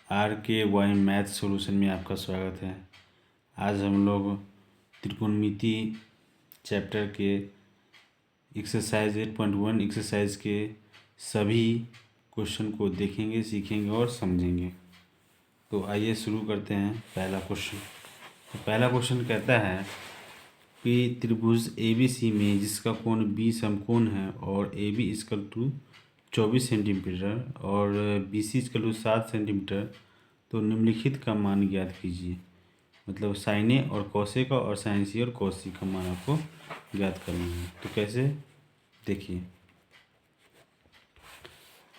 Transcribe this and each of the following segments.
RKY math solution में आपका स्वागत है। आज हम लोग त्रिकोणमिति चैप्टर के एक्सरसाइज 8.1 एक्सरसाइज के सभी क्वेश्चन को देखेंगे, सीखेंगे और समझेंगे। तो आइए शुरू करते हैं। पहला क्वेश्चन। तो पहला क्वेश्चन कहता है कि त्रिभुज ABC में जिसका कोण B समकोण है और AB = 24 सेंटीमीटर और BC = 7 सेंटीमीटर, तो निम्नलिखित का मान ज्ञात कीजिए। मतलब साइन ए और कॉस ए का और साइन सी और कॉस सी का मान आपको ज्ञात करना है। तो कैसे, देखिए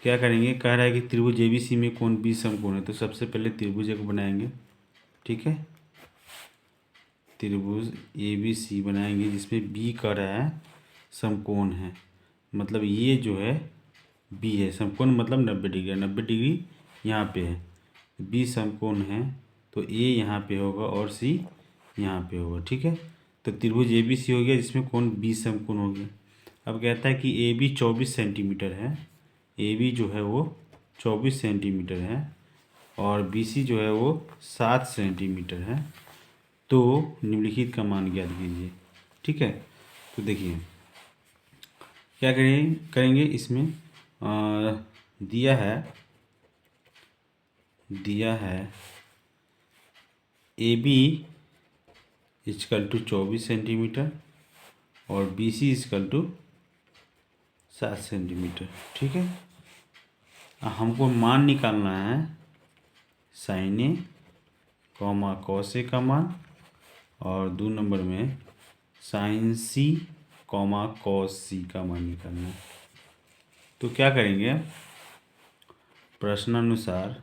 क्या करेंगे। कह रहा है कि त्रिभुज ABC में कोण B समकोण है। तो सबसे पहले त्रिभुज एक बनाएंगे, ठीक है। त्रिभुज ABC बनाएंगे जिसमें B कह रहा है समकोण है। मतलब ये जो है B है, समकोण मतलब 90 डिग्री, 90 डिग्री यहाँ पे है। B समकोण है तो A यहाँ पे होगा और C यहाँ पे होगा, ठीक है। तो त्रिभुज ABC हो गया जिसमें कोण B समकोण हो गया। अब कहता है कि AB 24 सेंटीमीटर है। AB जो है वो 24 सेंटीमीटर है और BC जो है वो 7 सेंटीमीटर है। तो निम्नलिखित का मान ज्ञात कीजिए, ठीक है। तो देखिए क्या करेंगे इसमें दिया है AB = 24 सेंटीमीटर और BC = 7 सेंटीमीटर, ठीक है। हमको मान निकालना है साइन ए कॉस ए का मान और 2 नंबर में साइन C कॉस C का मान निकालना है। तो क्या करेंगे, प्रश्नानुसार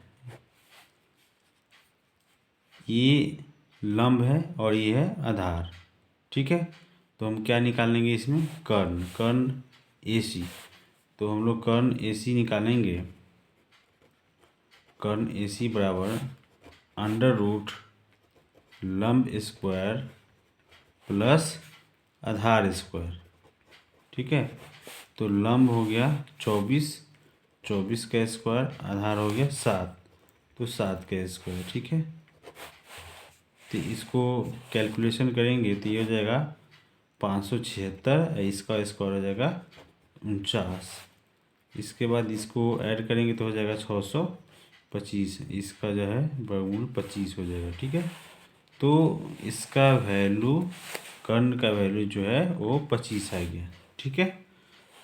ये लंब है और ये है आधार, ठीक है। तो हम क्या निकालेंगे इसमें, कर्ण AC। तो हम लोग कर्ण AC निकालेंगे। कर्ण AC बराबर √ लंब स्क्वायर प्लस आधार स्क्वायर, ठीक है। तो लंब हो गया 24 का स्क्वायर, आधार हो गया 7, तो 7 का स्क्वायर, ठीक है। तो इसको कैलकुलेशन करेंगे तो ये हो जाएगा 576, इसका स्क्वायर हो जाएगा 49। इसके बाद इसको ऐड करेंगे तो हो जाएगा 625, इसका जो है वर्गमूल 25 हो जाएगा, ठीक है। तो इसका वैल्यू, कर्ण का वैल्यू जो है वो 25 आ गया, ठीक है।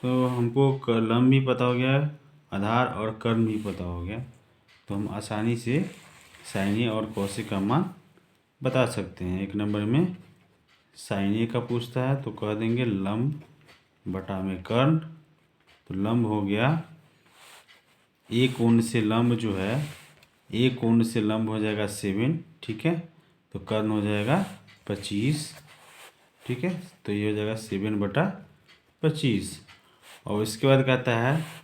तो हमको लंब भी पता हो गया, आधार और कर्ण भी पता हो गया। तो हम आसानी से साइन ए और कॉस ए का मान बता सकते हैं। एक नंबर में साइन ए का पूछता है तो कह देंगे लंब बटा में कर्ण। तो लंब हो गया, एक कोण से लंब जो है, एक कोण से लंब हो जाएगा 7, ठीक है। तो कर्ण हो जाएगा 25, ठीक है। तो ये हो जाएगा 7/25। और इसके बाद कहता है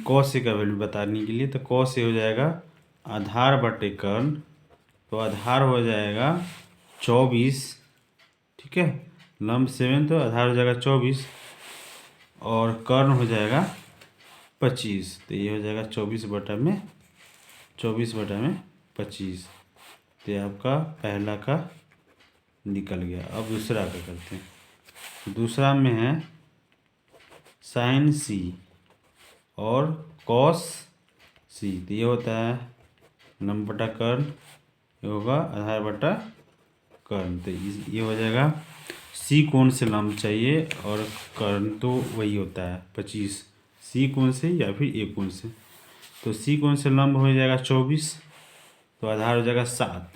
कॉस ए का वैल्यू बताने के लिए। तो कॉस ए हो जाएगा आधार बटे कर्ण। तो आधार हो जाएगा 24, ठीक है। लंब 7 तो आधार हो जाएगा 24 और कर्ण हो जाएगा 25। तो ये हो जाएगा 24/25। तो ये आपका पहला का निकल गया। अब दूसरा का करते हैं। दूसरा में है साइन C और कॉस C। तो ये होता है लंब बटा कर्ण, ये होगा आधार बटा कर्ण। तो ये हो जाएगा C कोण से लंब चाहिए और कर्ण तो वही होता है 25, C कोण से या फिर A कोण से। तो C कोण से लंब हो जाएगा 24, तो आधार हो जाएगा 7।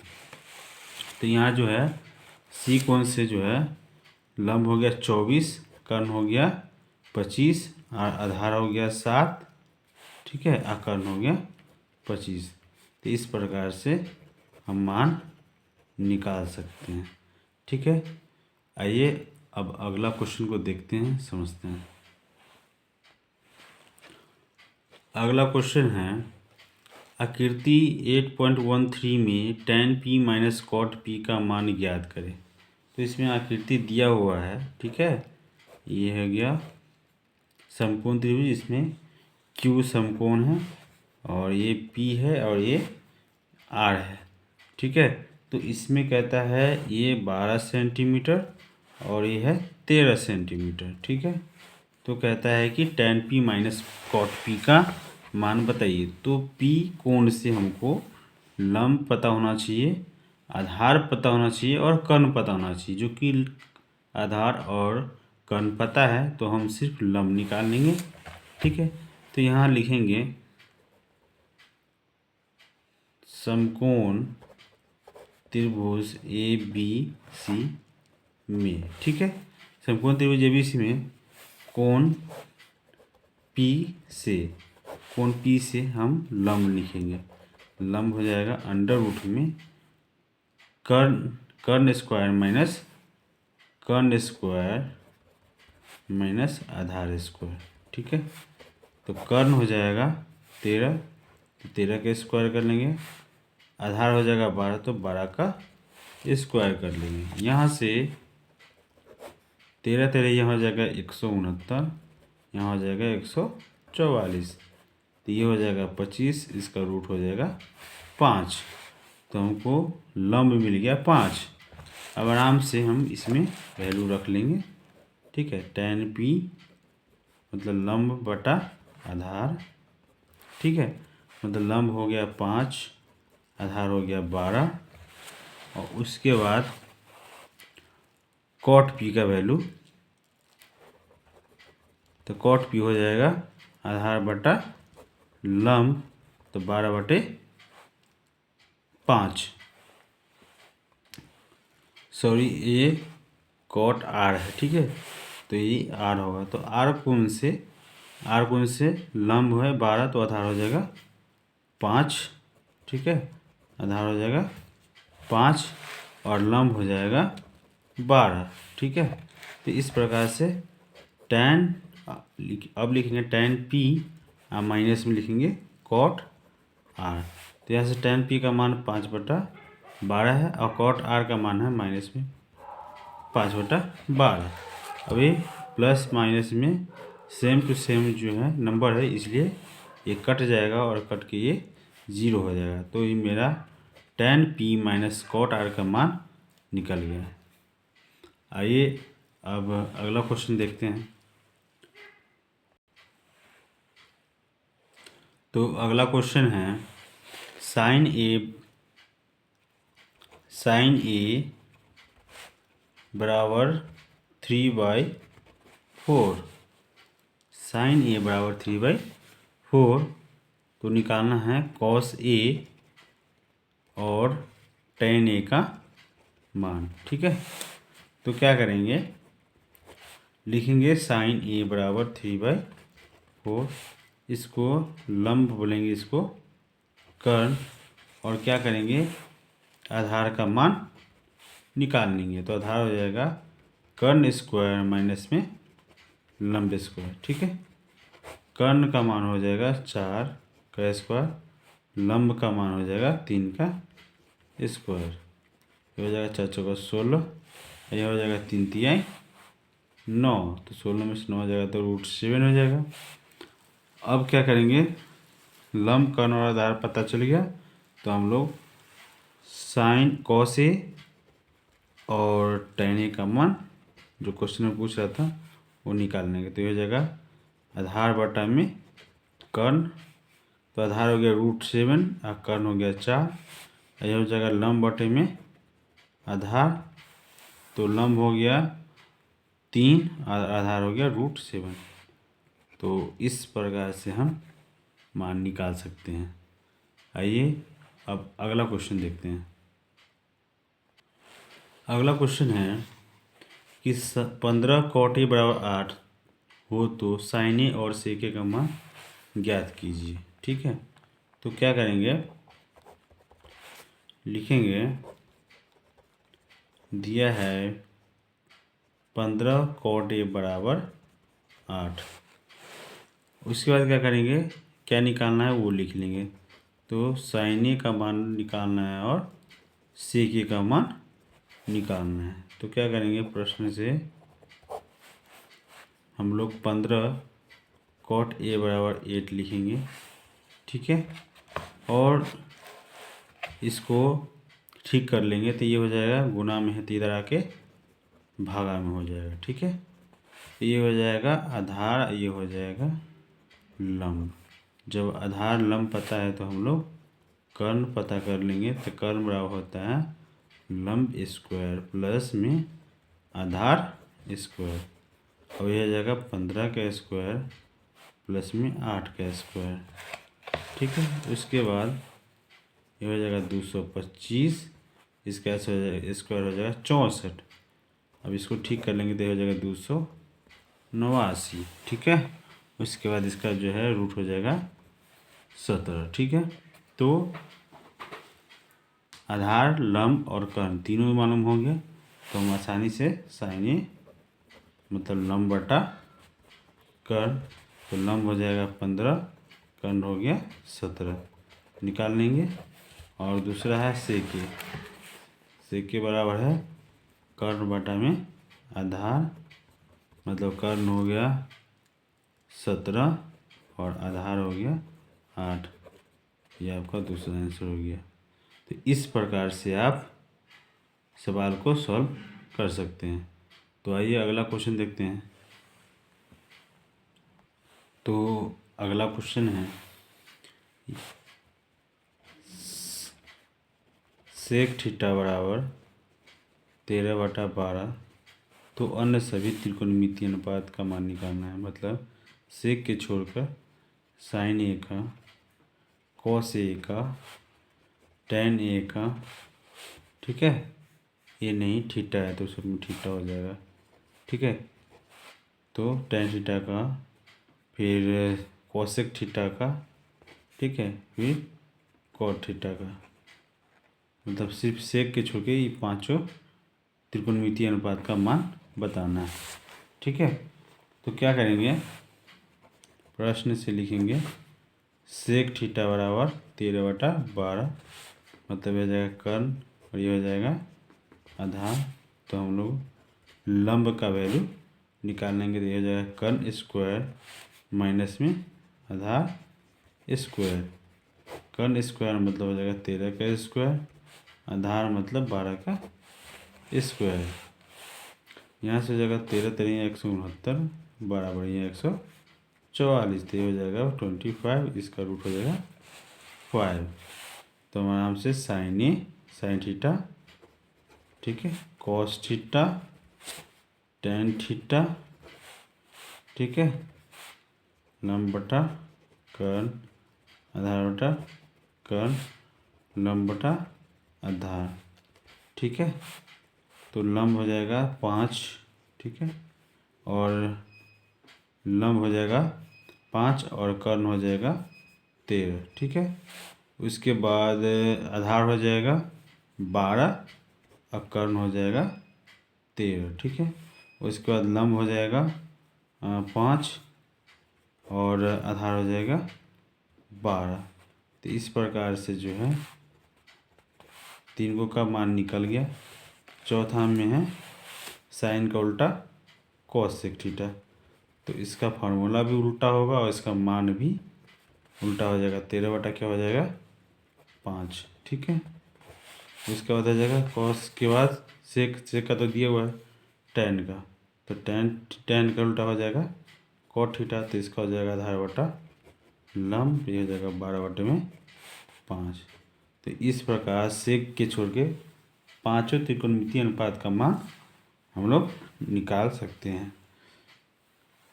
तो यहाँ जो है C कोण से जो है लंब हो गया 24, कर्ण हो गया 25 और आधार हो गया 7, ठीक है। और कर्ण हो गया 25। तो इस प्रकार से हम मान निकाल सकते हैं, ठीक है। आइए अब अगला क्वेश्चन को देखते हैं, समझते हैं। अगला क्वेश्चन है आकृति 8.13 में tan P - cot P का मान ज्ञात करें। तो इसमें आकृति दिया हुआ है, ठीक है। ये हो गया समकोण त्रिभुज, इसमें Q समकोण है और ये P है और ये आर है, ठीक है। तो इसमें कहता है ये 12 सेंटीमीटर और ये है 13 सेंटीमीटर, ठीक है। तो कहता है कि tan p minus cot p का मान बताइए। तो p कोण से हमको लंब पता होना चाहिए, आधार पता होना चाहिए और कर्ण पता होना चाहिए। जो कि आधार और कर्ण पता है तो हम सिर्फ लंब निकाल लेंगे, ठीक है। तो यहाँ लिखेंगे समकोण त्रिभुज ए बी सी में, ठीक है। समकोण त्रिभुज ए बी सी में कोण P से हम लंब लिखेंगे। लंब हो जाएगा अंडर रूट में कर्ण स्क्वायर माइनस आधार स्क्वायर, ठीक है। तो कर्ण हो जाएगा 13, तो 13 का स्क्वायर कर लेंगे। आधार हो जाएगा 12, तो 12 का स्क्वायर कर लेंगे। यहाँ से 13 13 यहाँ हो जाएगा 169, यहाँ हो जाएगा 144, तो ये हो जाएगा 25, इसका रूट हो जाएगा 5। तो हमको लंब मिल गया 5। अब आराम से हम इसमें वैल्यू रख लेंगे, ठीक है। tan p मतलब लंब बटा आधार, ठीक है। मतलब लंब हो गया 5, आधार हो गया 12, और उसके बाद कॉट p का वैल्यू, तो कॉट p हो जाएगा आधार बटा लंब, तो 12/5, सॉरी ये कॉट r है, ठीक है। तो ये r होगा। तो r कोण से लंब है 12, तो आधार हो जाएगा 5, ठीक है। आधार हो जाएगा 5 और लंब हो जाएगा 12, ठीक है। तो इस प्रकार से tan, अब लिखेंगे tan p माइनस में लिखेंगे कॉट r। तो यहाँ से tan p का मान 5/12 है और कॉट r का मान है माइनस में 5/12। अब ये प्लस माइनस में सेम टू सेम जो है नंबर है, इसलिए ये कट जाएगा और कट के ये 0 हो जाएगा। तो ये मेरा tan p minus cot r का मान निकल गया। आइए अब अगला क्वेश्चन देखते हैं। तो अगला क्वेश्चन है साइन ए बराबर 3/4, साइन ए बराबर 3/4। तो निकालना है कॉस ए और टेन ए का मान, ठीक है। तो क्या करेंगे, लिखेंगे साइन ए बराबर 3/4, इसको लंब बोलेंगे, इसको कर्ण, और क्या करेंगे आधार का मान निकाल लेंगे। तो आधार हो जाएगा कर्ण स्क्वायर माइनस में लंब स्क्वायर, ठीक है। कर्ण का मान हो जाएगा 4 का स्क्वायर, लंब का मान हो जाएगा 3 का स्क्वायर। ये हो जाएगा 4 चौका 16, ये हो जाएगा 3 तिहाई 9, तो 16 में से 9 हो जाएगा तो √7 हो जाएगा। अब क्या करेंगे, लंब कर्ण और आधार पता चल गया, तो हम लोग साइन कॉस ए और टेन ए का मान जो क्वेश्चन में पूछ रहा था वो निकाल लेंगे। तो ये हो जाएगा आधार बटा में कर्ण, तो आधार हो गया √7 और कर्ण हो गया 4। यह हो जाएगा लंब बटे में आधार, तो लंब हो गया 3 और आधार हो गया √7। तो इस प्रकार से हम मान निकाल सकते हैं। आइए अब अगला क्वेश्चन देखते हैं। अगला क्वेश्चन है कि 15 कॉट ए बराबर 8 हो तो साइन ए और सेक ए का मान ज्ञात कीजिए, ठीक है। तो क्या करेंगे, लिखेंगे दिया है 15 कॉट ए बराबर 8, उसके बाद क्या करेंगे, क्या निकालना है वो लिख लेंगे। तो साइन ए का मान निकालना है और सेक ए का मान निकालना है। तो क्या करेंगे, प्रश्न से हम लोग 15 कॉट ए बराबर 8 लिखेंगे, ठीक है। और इसको ठीक कर लेंगे तो ये हो जाएगा गुना में है तो इधर आके भागा में हो जाएगा। ठीक है, ये हो जाएगा आधार, ये हो जाएगा लंब। जब आधार लंब पता है तो हम लोग कर्ण पता कर लेंगे। तो कर्ण बराबर होता है लंब स्क्वायर प्लस में आधार स्क्वायर, और यह हो जाएगा 15 का स्क्वायर प्लस में 8 का स्क्वायर। ठीक है, उसके बाद ये हो जाएगा 225, इसका ऐसे हो जाएगा स्क्वायर हो जाएगा 64। अब इसको ठीक कर लेंगे तो ये हो जाएगा 289। ठीक है, उसके बाद इसका जो है रूट हो जाएगा 17। ठीक है, तो आधार लंब और कर्ण तीनों मालूम होंगे तो हम आसानी से साइन ए मतलब लंब बटा कर्ण, तो लंब हो जाएगा 15, कर्ण हो गया 17, निकाल लेंगे। और दूसरा है सेक के बराबर है कर्ण बटा में आधार, मतलब कर्ण हो गया 17 और आधार हो गया 8। ये आपका दूसरा आंसर हो गया। तो इस प्रकार से आप सवाल को सॉल्व कर सकते हैं। तो आइए अगला क्वेश्चन देखते हैं। तो अगला क्वेश्चन है सेक थीटा बराबर 13/12, तो अन्य सभी त्रिकोणमितीय अनुपात का मान निकालना है। मतलब सेक के छोड़कर साइन ए का, कॉस ए का, टैन ए का, ठीक है, ये नहीं थीटा है तो उसमें थीटा हो जाएगा। ठीक है, तो टैन थीटा का, फिर कोसेक थीटा का, ठीक है, फिर कॉट थीटा का, मतलब सिर्फ सेक के छोड़ के ये पांचों त्रिकोणमितीय अनुपात का मान बताना है। ठीक है, तो क्या करेंगे, प्रश्न से लिखेंगे सेक थीटा बराबर 13/12, मतलब हो जाएगा कर्ण और ये हो जाएगा आधार। तो हम लोग लंब का वैल्यू निकाल लेंगे तो ये हो जाएगा कर्ण स्क्वायर माइनस में आधार स्क्वायर। कर्ण स्क्वायर मतलब हो जाएगा 13 का स्क्वायर, आधार मतलब 12 का स्क्वायर। यहाँ से हो जाएगा 13 13 169, 12 बढ़िया 144, तो ये हो जाएगा 25, इसका रूट हो जाएगा 5। तो हम आराम से साइन थीटा, ठीक है, कॉस थीटा, टैन थीटा, ठीक है, लंब बटा कर्ण, आधार बटा कर्ण, लंब बटा आधार। ठीक है, तो लंब हो जाएगा 5, ठीक है, और लंब हो जाएगा 5 और कर्ण हो जाएगा 13। ठीक है, उसके बाद आधार हो जाएगा 12 और कर्ण हो जाएगा 13। ठीक है, उसके बाद लंब हो जाएगा 5 और आधार हो जाएगा 12। तो इस प्रकार से जो है तीन को का मान निकल गया। चौथा में है साइन का उल्टा कॉसेक थीटा, तो इसका फार्मूला भी उल्टा होगा और इसका मान भी उल्टा हो जाएगा। 13 बटा क्या हो जाएगा 5। ठीक है, उसके बाद आ जाएगा कॉस के बाद सेक का तो दिया हुआ है टैन का, तो टैन का उल्टा हो जाएगा कॉट थीटा, तो इसका हो जाएगा आधार बटा लंब, ये हो जाएगा 12/5। तो इस प्रकार सेक के छोड़ के पांचों त्रिकोणमितीय अनुपात का मान हम लोग निकाल सकते हैं।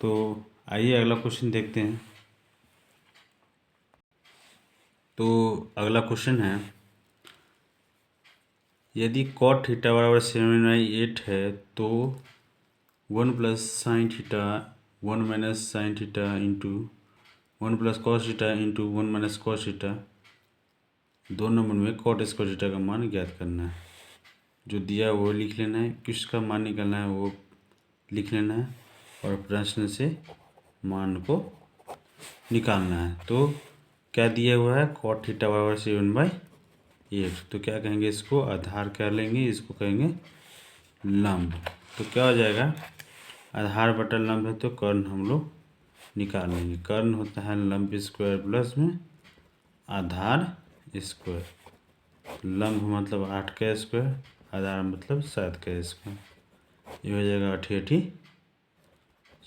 तो आइए अगला क्वेश्चन देखते हैं। तो अगला क्वेश्चन है यदि कॉट थीटा बराबर 7/8 है तो 1 plus sine theta 1 minus sine theta into 1 plus cos theta into 1 minus cos theta, दो नंबर में कॉट स्क्वायर थीटा का मान ज्ञात करना है। जो दिया है वो लिख लेना है, किसका मान निकालना है वो लिख लेना है, और प्रश्न से मान को निकालना है। तो क्या दिया हुआ है, कॉट थीटा बराबर 7/8, तो क्या कहेंगे, इसको आधार कर लेंगे, इसको कहेंगे लंब। तो क्या हो जाएगा, आधार बटा लंब है तो कर्ण हम लोग निकाल लेंगे। कर्ण होता है लंब स्क्वायर प्लस में आधार स्क्वायर, लंब मतलब 8 का स्क्वायर, आधार मतलब 7 का स्क्वायर। ये हो जाएगा 8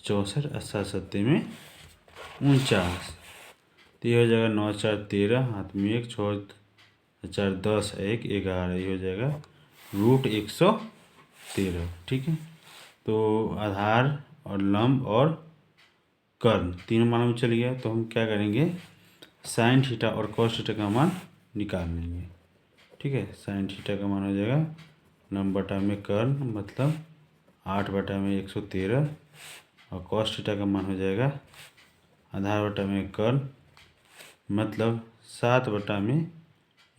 64, 8 में 49। तो ये हो जाएगा 9 4 13, हाथ में 1, 6 4 10, 1 11। ये हो जाएगा √113। ठीक है, तो आधार और लंब और कर्ण तीनों मानों में चल गया। तो हम क्या करेंगे, साइन थीटा और कॉस थीटा का मान निकाल लेंगे। ठीक है, साइन थीटा का मान हो जाएगा लंब बटा में कर्ण मतलब 8 बटा में 113, और कॉस थीटा का मान हो जाएगा आधार बटा में कर्ण मतलब 7 बटा में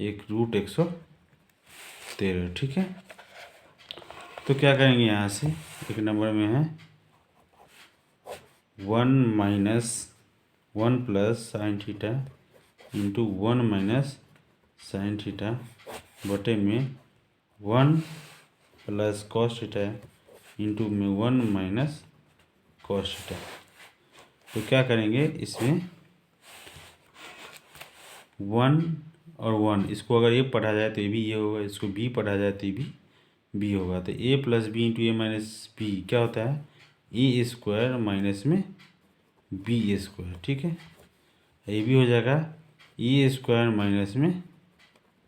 1√113। ठीक है, तो क्या करेंगे, यहाँ से एक नंबर में है 1 plus sine theta into 1 minus sine theta बटे में 1 प्लस कॉस थीटा इंटू में 1 माइनस कॉस थीटा। तो क्या करेंगे, इसमें 1 और 1 इसको अगर ये पढ़ा जाए तो ये भी ये होगा, इसको बी पढ़ा जाए तो ये भी बी होगा। तो ए प्लस बी इंटू ए माइनस बी क्या होता है, ए स्क्वायर माइनस में बी स्क्वायर। ठीक है, ये भी हो जाएगा ए स्क्वायर माइनस में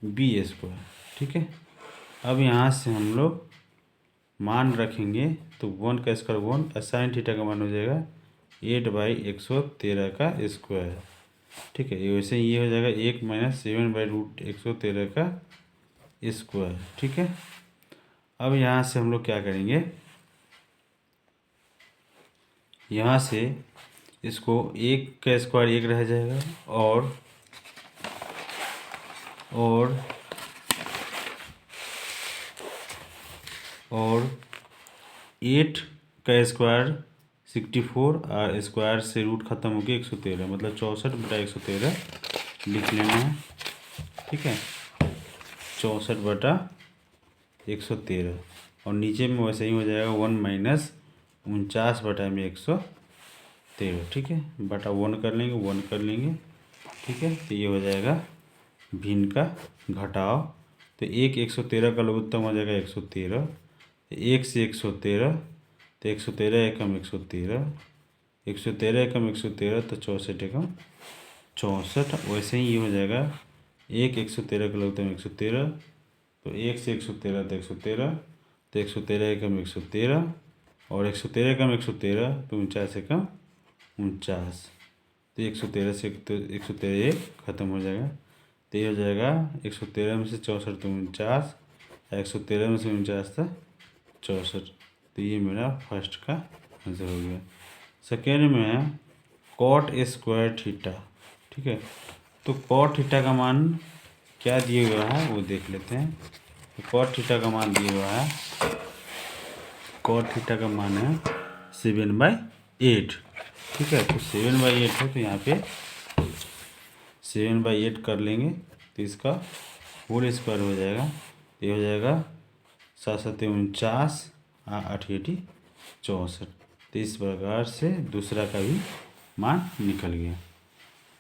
बी स्क्वायर। ठीक है, अब यहाँ से हम लोग मान रखेंगे तो 1 का स्क्वायर 1, साइन थीटा का मान हो जाएगा 8/113 का स्क्वायर। ठीक है, ये वैसे ही ये हो जाएगा 1 माइनस 7/√113 का स्क्वायर। ठीक है, अब यहाँ से हम लोग क्या करेंगे, यहाँ से इसको 1 का स्क्वायर 1 रह जाएगा, और 8 का स्क्वायर 64, और स्क्वायर से रूट खत्म हो गया 113 मतलब 64/113 लिख लेना है। ठीक है, 64/113, और नीचे में वैसे ही हो जाएगा 1 माइनस 49 बटा में 113। ठीक है, बटा 1 कर लेंगे, 1 कर लेंगे। ठीक है, तो ये हो जाएगा भिन्न का घटाव। तो 113 का लघुत्तम हो जाएगा 113, 1 से 113 तो 113 एकम 113, 113 एकम 113 तो 64 एकम 64। वैसे ही ये हो जाएगा 113 का लघुत्तम 113, तो 1 से 113 तो 113, तो 113 एकम 113, और 113 एकम 113 तो 49 एकम 49। तो 113 से 113 एक खत्म हो जाएगा। तो ये हो जाएगा 113 में से 64 तो 49, 113 में से 49 था 64। तो ये मेरा फर्स्ट का आंसर हो गया। सेकेंड में है कॉट स्क्वायर थीटा। ठीक है, तो कॉट थीटा का मान क्या दिया हुआ है वो देख लेते हैं। तो कॉट थीटा का मान दिया हुआ है, कॉट थीटा का मान है 7/8। ठीक है, तो 7/8 है, तो यहाँ पे 7/8 कर लेंगे तो इसका होल स्क्वायर हो जाएगा। ये हो जाएगा 7 7 49, 8 8 64। तो इस प्रकार से दूसरा का भी मान निकल गया।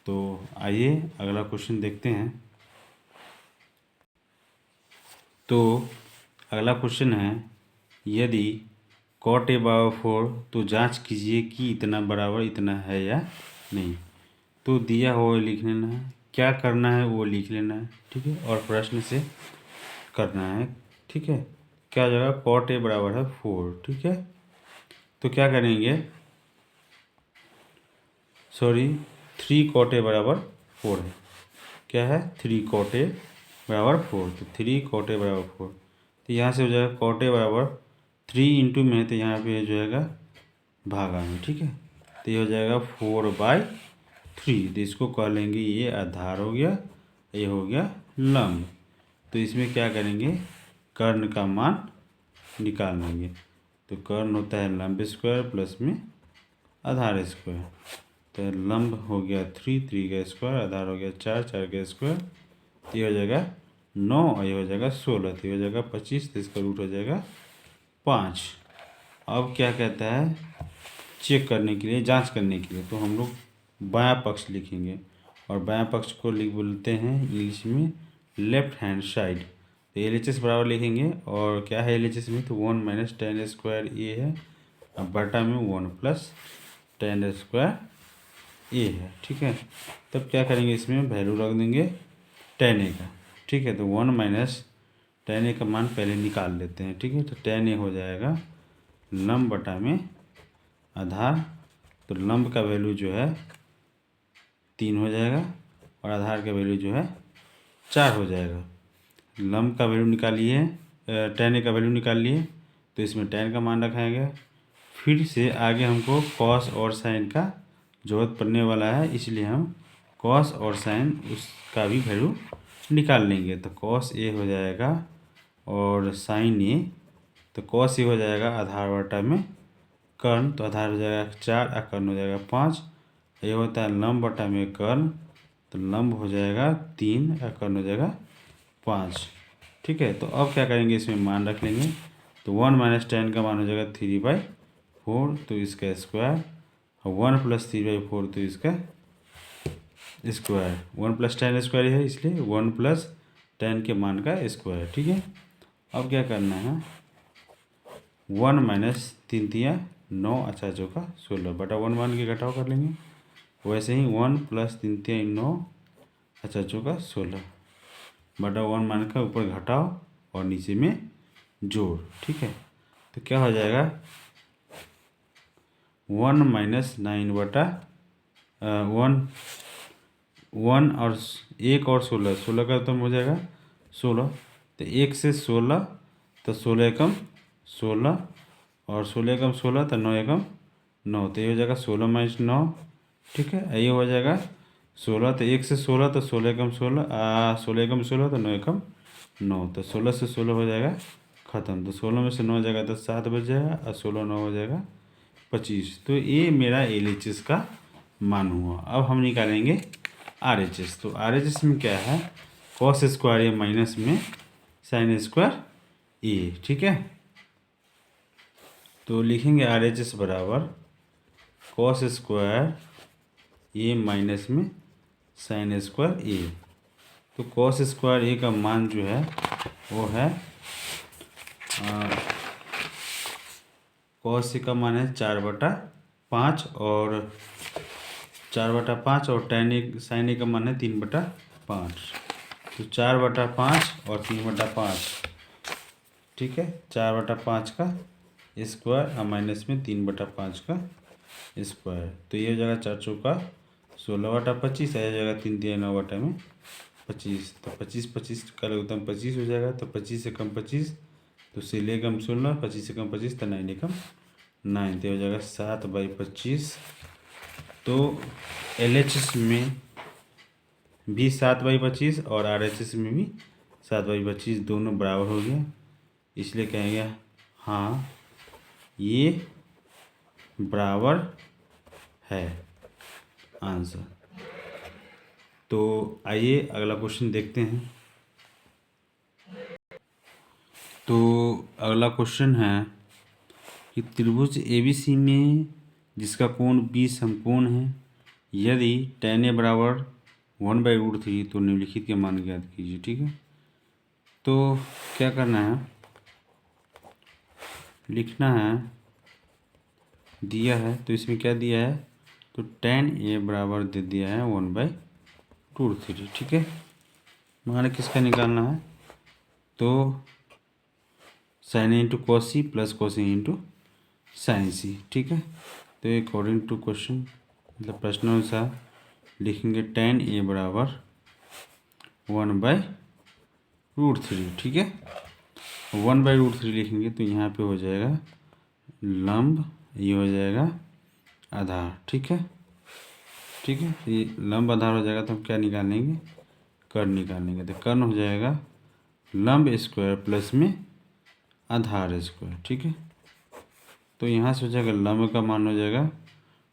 तो आइए अगला क्वेश्चन देखते हैं। तो अगला क्वेश्चन है, यदि cot A/4 तो जांच कीजिए कि इतना बराबर इतना है या नहीं। तो दिया हुआ लिख लेना है, क्या करना है वो लिख लेना है। ठीक है, और प्रश्न से करना है। ठीक है, क्या हो जाएगा, cot A बराबर है 4। ठीक है, तो क्या करेंगे, सॉरी 3 cot A बराबर 4 है। क्या है, 3 cot A बराबर 4, तो 3 cot A बराबर 4। तो यहाँ से हो जाएगा cot A बराबर 3 इंटू में, तो यहाँ पे जो है भागा में। ठीक है, तो ये हो जाएगा 4/3। तो इसको कह लेंगे ये आधार हो गया, ये हो गया लंब। तो इसमें क्या करेंगे, कर्ण का मान निकाल लेंगे। तो कर्ण होता है लंब स्क्वायर प्लस में आधार स्क्वायर। तो लंब हो गया 3, 3 का स्क्वायर, आधार हो गया 4, 4 का स्क्वायर। तो ये हो जाएगा 9, और ये हो जाएगा 16। तो ये हो जाएगा 25, तो इसका रूट हो जाएगा 5। अब क्या कहता है, चेक करने के लिए, जांच करने के लिए, तो हम लोग बायां पक्ष लिखेंगे, और बायां पक्ष को लिख बोलते हैं इंग्लिश में लेफ्ट हैंड साइड। तो LHS बराबर लिखेंगे, और क्या है LHS में, तो 1 माइनस टेन स्क्वायर ए है, अब बटा में 1 प्लस टेन स्क्वायर ए है। ठीक है, तब क्या करेंगे, इसमें वैल्यू रख देंगे टेन ए का। ठीक है, तो 1 माइनस टेन ए का मान पहले निकाल लेते हैं। ठीक है, तो टेन ए हो जाएगा लंब बटा में आधार। तो लंब का वैल्यू जो है 3 हो जाएगा, और आधार का वैल्यू जो है 4 हो जाएगा। लंब का वैल्यू निकालिए, टेन ए का वैल्यू निकाल लिए, तो इसमें टेन का मान रखाएगा। फिर से आगे हमको कॉस और साइन का जरूरत पड़ने वाला है, इसलिए हम कॉस और साइन उसका भी वैल्यू निकाल लेंगे। तो कॉस ए हो जाएगा और साइन ए, तो कॉस ए हो जाएगा आधार बटा में कर्ण, तो आधार हो जाएगा 4 और कर्ण हो जाएगा 5। ये होता है लंब बटा में कर्ण, तो लंब हो जाएगा 3 और कर्ण हो जाएगा 5। ठीक है, तो अब क्या करेंगे, इसमें मान रख लेंगे। तो 1 माइनस टेन का मान हो जाएगा 3/4, तो इसका स्क्वायर, और 1 प्लस 3/4 तो इसका स्क्वायर। 1 प्लस टेन स्क्वायर है, इसलिए 1 प्लस टेन के मान का स्क्वायर। ठीक है, अब क्या करना है, 1 माइनस 3 तिया 9 अच्छा चौका 16 बटा 1 मान के घटाव कर लेंगे। वैसे ही 1 प्लस 3 तिया 9 अच्छा चौका 16 बटा 1 मान का ऊपर घटाव और नीचे में जोड़। ठीक है, तो क्या हो जाएगा 1 माइनस 9 बटा 1 और 1 और 16, 16 का तो हो जाएगा 16, तो 1 से 16, तो 16 एकम 16, और 16 एकम 16, तो 9 एकम 9, तो ये हो जाएगा 16 माइनस 9। ठीक है, ये हो जाएगा 16, तो 1 से 16, तो 16 एकम 16, 16 एकम 16, तो 9 एकम 9, तो 16 से 16 हो जाएगा ख़त्म। तो 16 में से 9 जाएगा तो 7 बच जाएगा, और 16 9 हो जाएगा 25। तो ये मेरा LHS का मान हुआ। अब हम निकालेंगे RHS। तो RHS में क्या है, कॉस स्क्वायर ए माइनस में साइन स्क्वायर ए। ठीक है, तो लिखेंगे RHS बराबर कॉस स्क्वायर ए माइनस में साइन स्क्वायर ए। तो कॉस स्क्वायर ए का मान जो है वो है कॉस ए का मान है 4/5, और 4/5, और टेन ए साइन ए का मान है 3/5। तो 4/5 और 3/5। ठीक है, 4/5 का स्क्वायर और माइनस में 3/5 का स्क्वायर। तो ये हो जाएगा 4 चौका 16/25, आ जाएगा 3 तिया 9 बटा में 25। तो 25 25 का लघुत्तम 25 हो जाएगा, तो 25 से कम 25, तो 16 एकम 16, 25 से कम 25, तो 9 एकम 9, तो हो जाएगा 7/25। तो LHS में भी 7/25 और RHS में भी 7/25 दोनों बराबर हो गया, इसलिए कहेंगे हाँ ये बराबर है आंसर। तो आइए अगला क्वेश्चन देखते हैं। तो अगला क्वेश्चन है कि त्रिभुज ABC में जिसका कोण 20 समकोण है, यदि tan A बराबर 1/√3, तो निम्नलिखित के मान ज्ञात कीजिए। ठीक है, तो क्या करना है, लिखना है, दिया है, तो इसमें क्या दिया है, तो tan A बराबर दे दिया है 1/√3। ठीक है, मान किसका निकालना है, तो sine A into cos C plus cos A into sine C. ठीक है, तो अकॉर्डिंग टू क्वेश्चन मतलब प्रश्नानुसार लिखेंगे tan A बराबर 1/√3। ठीक है, 1/√3 लिखेंगे, तो यहाँ पे हो जाएगा लंब, ये हो जाएगा आधार। ठीक है, ठीक है, ये लंब आधार हो जाएगा, तो हम क्या निकालेंगे, कर्ण निकालेंगे। तो कर्ण हो जाएगा लंब स्क्वायर प्लस में आधार स्क्वायर। ठीक है, तो यहाँ से हो जाएगा लंब का मान हो जाएगा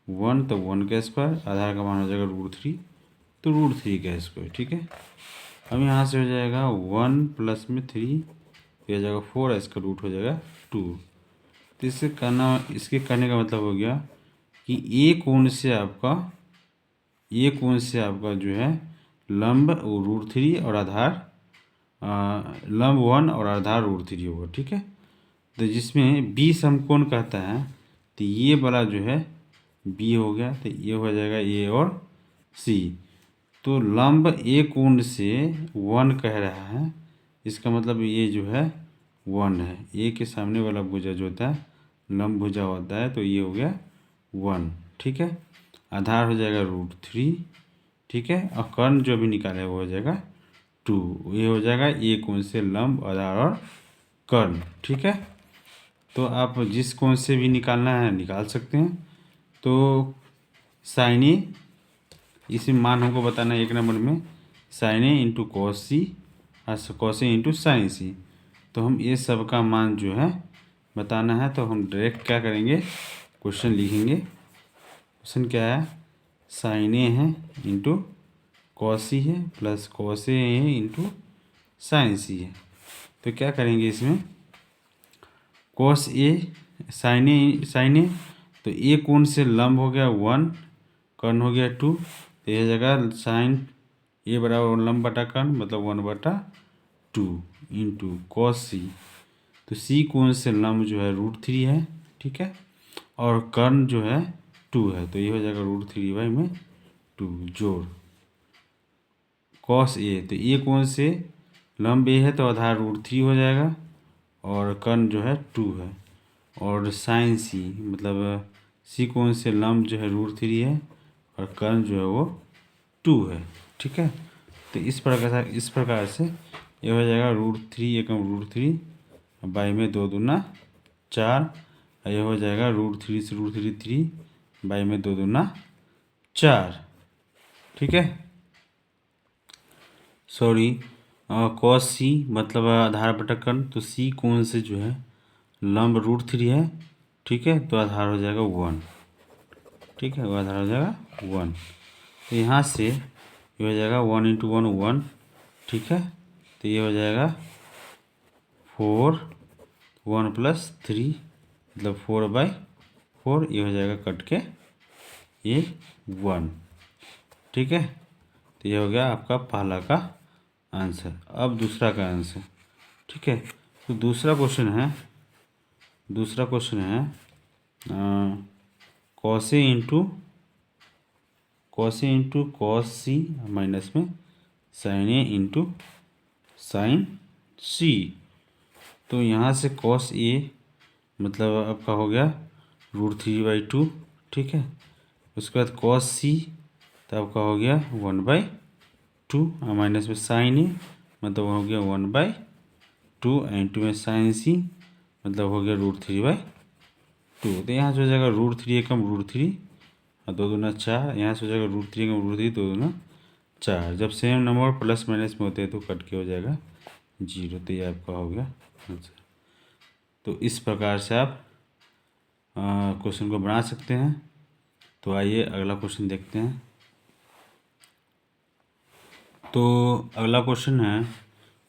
1, तो 1 का स्क्वायर, आधार का मान हो जाएगा √3, तो √3 का स्क्वायर। ठीक है, अब यहाँ से हो जाएगा 1 प्लस में 3, तो हो जाएगा 4, इसका रूट हो जाएगा 2। तो इसके करने का मतलब हो गया कि ये कोण से आपका जो है लंब √3 और आधार लंब 1 और आधार √3 होगा। ठीक है, तो जिसमें बी समकोण कहता है, तो ये वाला जो है बी हो गया, तो ये हो जाएगा ए और सी। तो लंब ए कोण से 1 कह रहा है, इसका मतलब ये जो है 1 है। ए के सामने वाला भुजा जो होता है लंब भुजा होता है, तो ये हो गया 1। ठीक है, आधार हो जाएगा √3। ठीक है, और कर्ण जो भी निकाले वो हो जाएगा 2। ये हो जाएगा ए कोण से लंब, आधार और कर्ण। ठीक है, तो आप जिस कोण से भी निकालना है निकाल सकते हैं। तो साइन ए, इसमें मान हमको बताना है 1 नंबर में sign A into cos C, cos A into sine सी। तो हम ये सब का मान जो है बताना है, तो हम डायरेक्ट क्या करेंगे, क्वेश्चन लिखेंगे। क्वेश्चन क्या है, साइन ए है इंटू कॉस सी है प्लस कॉस ए है इंटू साइन सी है। तो क्या करेंगे इसमें, कॉस ए साइन ए, तो ए कोण से लंब हो गया 1, कर्ण हो गया 2, तो यह जगह साइन ए बराबर लंब बटा कर्ण मतलब 1/2 इंटू कॉस सी। तो सी कोण से लंब जो है √3 है। ठीक है, और कर्ण जो है 2 है, तो ये हो जाएगा √3/2 जोड़ कॉस ए। तो ए कोण से लंब ए है तो आधार √3 हो जाएगा, और कर्ण जो है 2 है, और साइन सी मतलब सी कोण से लंब जो है √3 है और कर्ण जो है वो 2 है। ठीक है, तो इस प्रकार से ये हो जाएगा √3 एकम √3 बाई में 2 दूना 4, और ये हो जाएगा √3 से √3 3 बाई में 2 दूना 4। ठीक है, सॉरी, कॉस सी मतलब आधार बटा कर्ण, तो सी कोण से जो है लंब √3 है। ठीक है, तो आधार हो जाएगा 1। ठीक है, वो आधार हो जाएगा 1। तो यहाँ से ये हो जाएगा 1 इंटू 1 1। ठीक है, तो ये हो जाएगा 4, 1 प्लस 3 मतलब 4/4, ये हो जाएगा कट के ये 1। ठीक है, तो ये हो गया आपका पहला का आंसर। अब दूसरा का आंसर। ठीक है, तो दूसरा क्वेश्चन है cos A into cos C minus में साइन ए इंटू साइन सी। तो यहाँ से कॉस ए मतलब आपका हो गया √3/2। ठीक है, उसके बाद कॉस सी तो आपका हो गया 1/2, माइनस में साइन ए मतलब हो गया 1/2, एंड 2 में साइन सी मतलब हो गया √3/2। तो यहाँ से हो जाएगा √3 एकम √3 और 2 दूना 4, यहाँ से हो जाएगा √3 एकम √3 2 दूना 4। जब सेम नंबर प्लस माइनस में होते हैं तो कट के हो जाएगा 0। तो ये आपका हो गया आंसर। तो इस प्रकार से आप क्वेश्चन को बना सकते हैं। तो आइए अगला क्वेश्चन देखते हैं। तो अगला क्वेश्चन है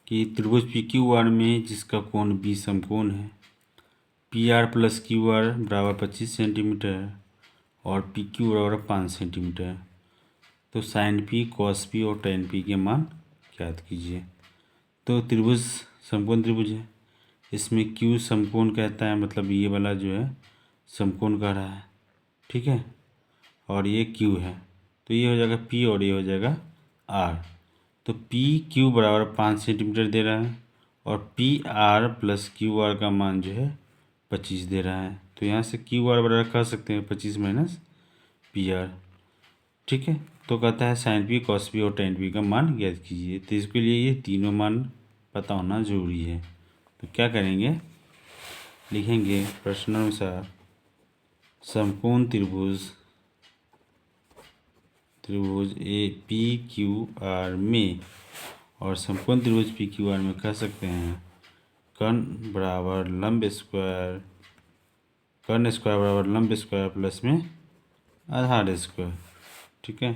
कि त्रिभुज PQR में जिसका कोण बी समकोण है, PR प्लस QR बराबर 25 सेंटीमीटर और PQ बराबर 5 सेंटीमीटर। तो साइन P, कॉस P और tan P के मान ज्ञात कीजिए। तो त्रिभुज समकोण त्रिभुज है, इसमें Q समकोण कहता है, मतलब ये वाला जो है समकोण कह रहा है। ठीक है, और ये Q है, तो ये हो जाएगा P और ये हो जाएगा R। तो PQ बराबर 5 सेंटीमीटर दे रहा है और PR प्लस QR का मान जो है 25 दे रहा है। तो यहाँ से QR बराबर कर सकते हैं 25 माइनस PR। ठीक है, तो कहता है साइन P, कॉस P और tan P का मान ज्ञात कीजिए। तो इसके लिए ये तीनों मान पता होना जरूरी है। तो क्या करेंगे, लिखेंगे प्रश्नानुसार समकोण त्रिभुज PQR में, और समकोण त्रिभुज PQR में कह सकते हैं कर्ण बराबर लंब स्क्वायर, कर्ण स्क्वायर बराबर लंब स्क्वायर प्लस में आधार स्क्वायर। ठीक है,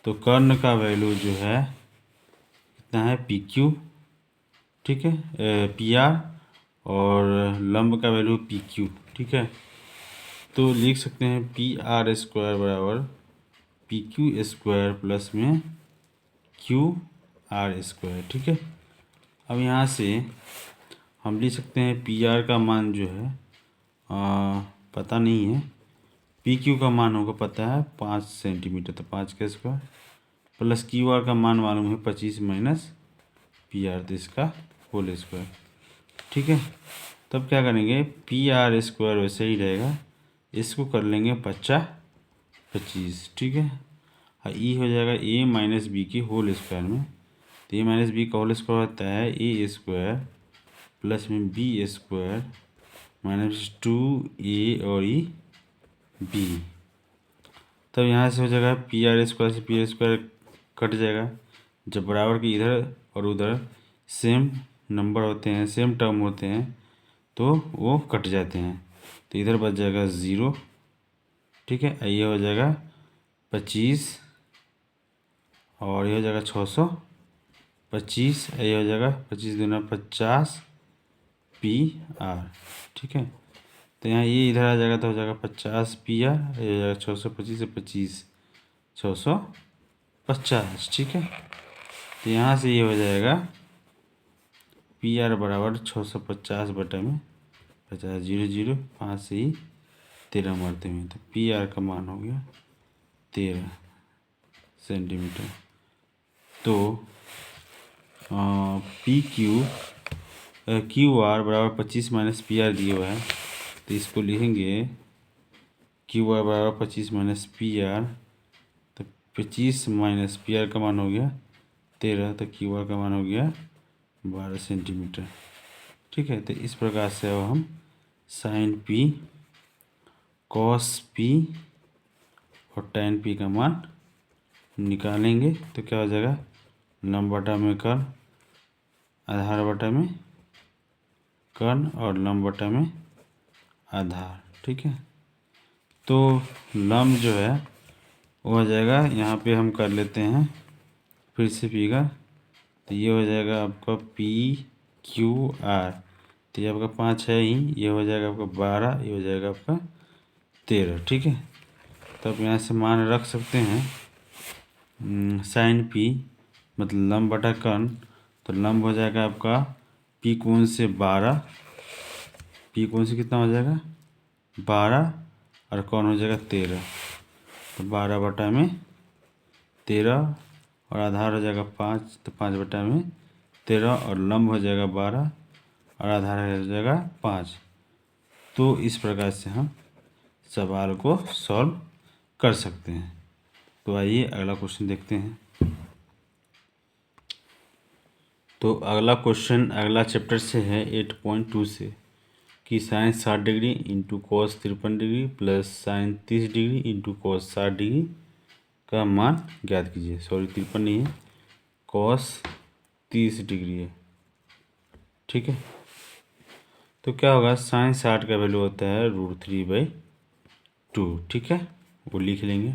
तो कर्ण का वैल्यू जो है कितना है PQ। ठीक है, PR और लंब का वैल्यू PQ। ठीक है, तो लिख सकते हैं PR स्क्वायर बराबर PQ स्क्वायर प्लस में QR स्क्वायर। ठीक है, अब यहाँ से हम लिख सकते हैं पी आर का मान जो है पता नहीं है, पी क्यू का मान होगा पता है 5 सेंटीमीटर, तो 5 का स्क्वायर प्लस क्यू आर का मान मालूम है 25 माइनस पी आर, तो इसका होल स्क्वायर। ठीक है, तब क्या करेंगे, पी आर स्क्वायर वैसे ही रहेगा, इसको कर लेंगे 25। ठीक है, और ई हो जाएगा ए माइनस बी की होल स्क्वायर में, तो ए माइनस बी का होल स्क्वायर होता है ए स्क्वायर प्लस में बी स्क्वायर माइनस 2 ए और ई बी। तब यहाँ से हो जाएगा पी आर स्क्वायर से पी आर स्क्वायर कट जाएगा, जब बराबर के इधर और उधर सेम नंबर होते हैं, सेम टर्म होते हैं, तो वो कट जाते हैं, तो इधर बच जाएगा 0। ठीक है, ये हो जाएगा 25 और ये हो जाएगा 625, ये हो जाएगा 25 दूना 50 पी आर। ठीक है, तो यहाँ ये इधर आ जाएगा तो हो जाएगा 50 पी आर, ये हो जाएगा 625 से 25 650। ठीक है, तो यहाँ से ये हो जाएगा पी आर बराबर 650 बटा में 50 0 0 5 से ही 13 मारते हुए, तो पी आर का मान हो गया 13 सेंटीमीटर। तो पी क्यू आर बराबर 25 माइनस पी आर दिया हुआ है, तो इसको लिखेंगे क्यू आर बराबर 25 माइनस पी आर, तो 25 माइनस पी आर का मान हो गया 13, तो क्यू आर का मान हो गया 12 सेंटीमीटर। ठीक है, तो इस प्रकार से अब हम साइन पी कॉस पी और टैन पी का मान निकालेंगे, तो क्या हो जाएगा, लंब बटा में कर्ण, आधार बटा में कर्ण और लंब बटा में आधार। ठीक है, तो लंब जो है वो हो जाएगा, यहाँ पे हम कर लेते हैं फिर से पी का, तो ये हो जाएगा आपका पी क्यू आर, तो ये आपका 5 है ही, ये हो जाएगा आपका 12, ये हो जाएगा आपका 13। ठीक है, तो आप यहाँ से मान रख सकते हैं साइन पी मतलब लंब बटा कर्ण, तो लंब हो जाएगा आपका पी कोण से 12, पी कोण से कितना हो जाएगा 12 और कौन हो जाएगा 13, तो 12 बटा में 13 और आधार हो जाएगा 5, तो 5 बटा में 13 और लंब हो जाएगा 12 और आधार हो जाएगा 5। तो इस प्रकार से हम सवाल को सॉल्व कर सकते हैं। तो आइए अगला क्वेश्चन देखते हैं। तो अगला क्वेश्चन अगला चैप्टर से है 8.2 से, कि sine 60 degree into cos 53 degree plus sine 30 degree into cos 60 degree का मान ज्ञात कीजिए। सॉरी 53 नहीं है, कॉस 30 डिग्री है। ठीक है, तो क्या होगा, साइन 60 का वैल्यू होता है √3/2। ठीक है, वो लिख लेंगे।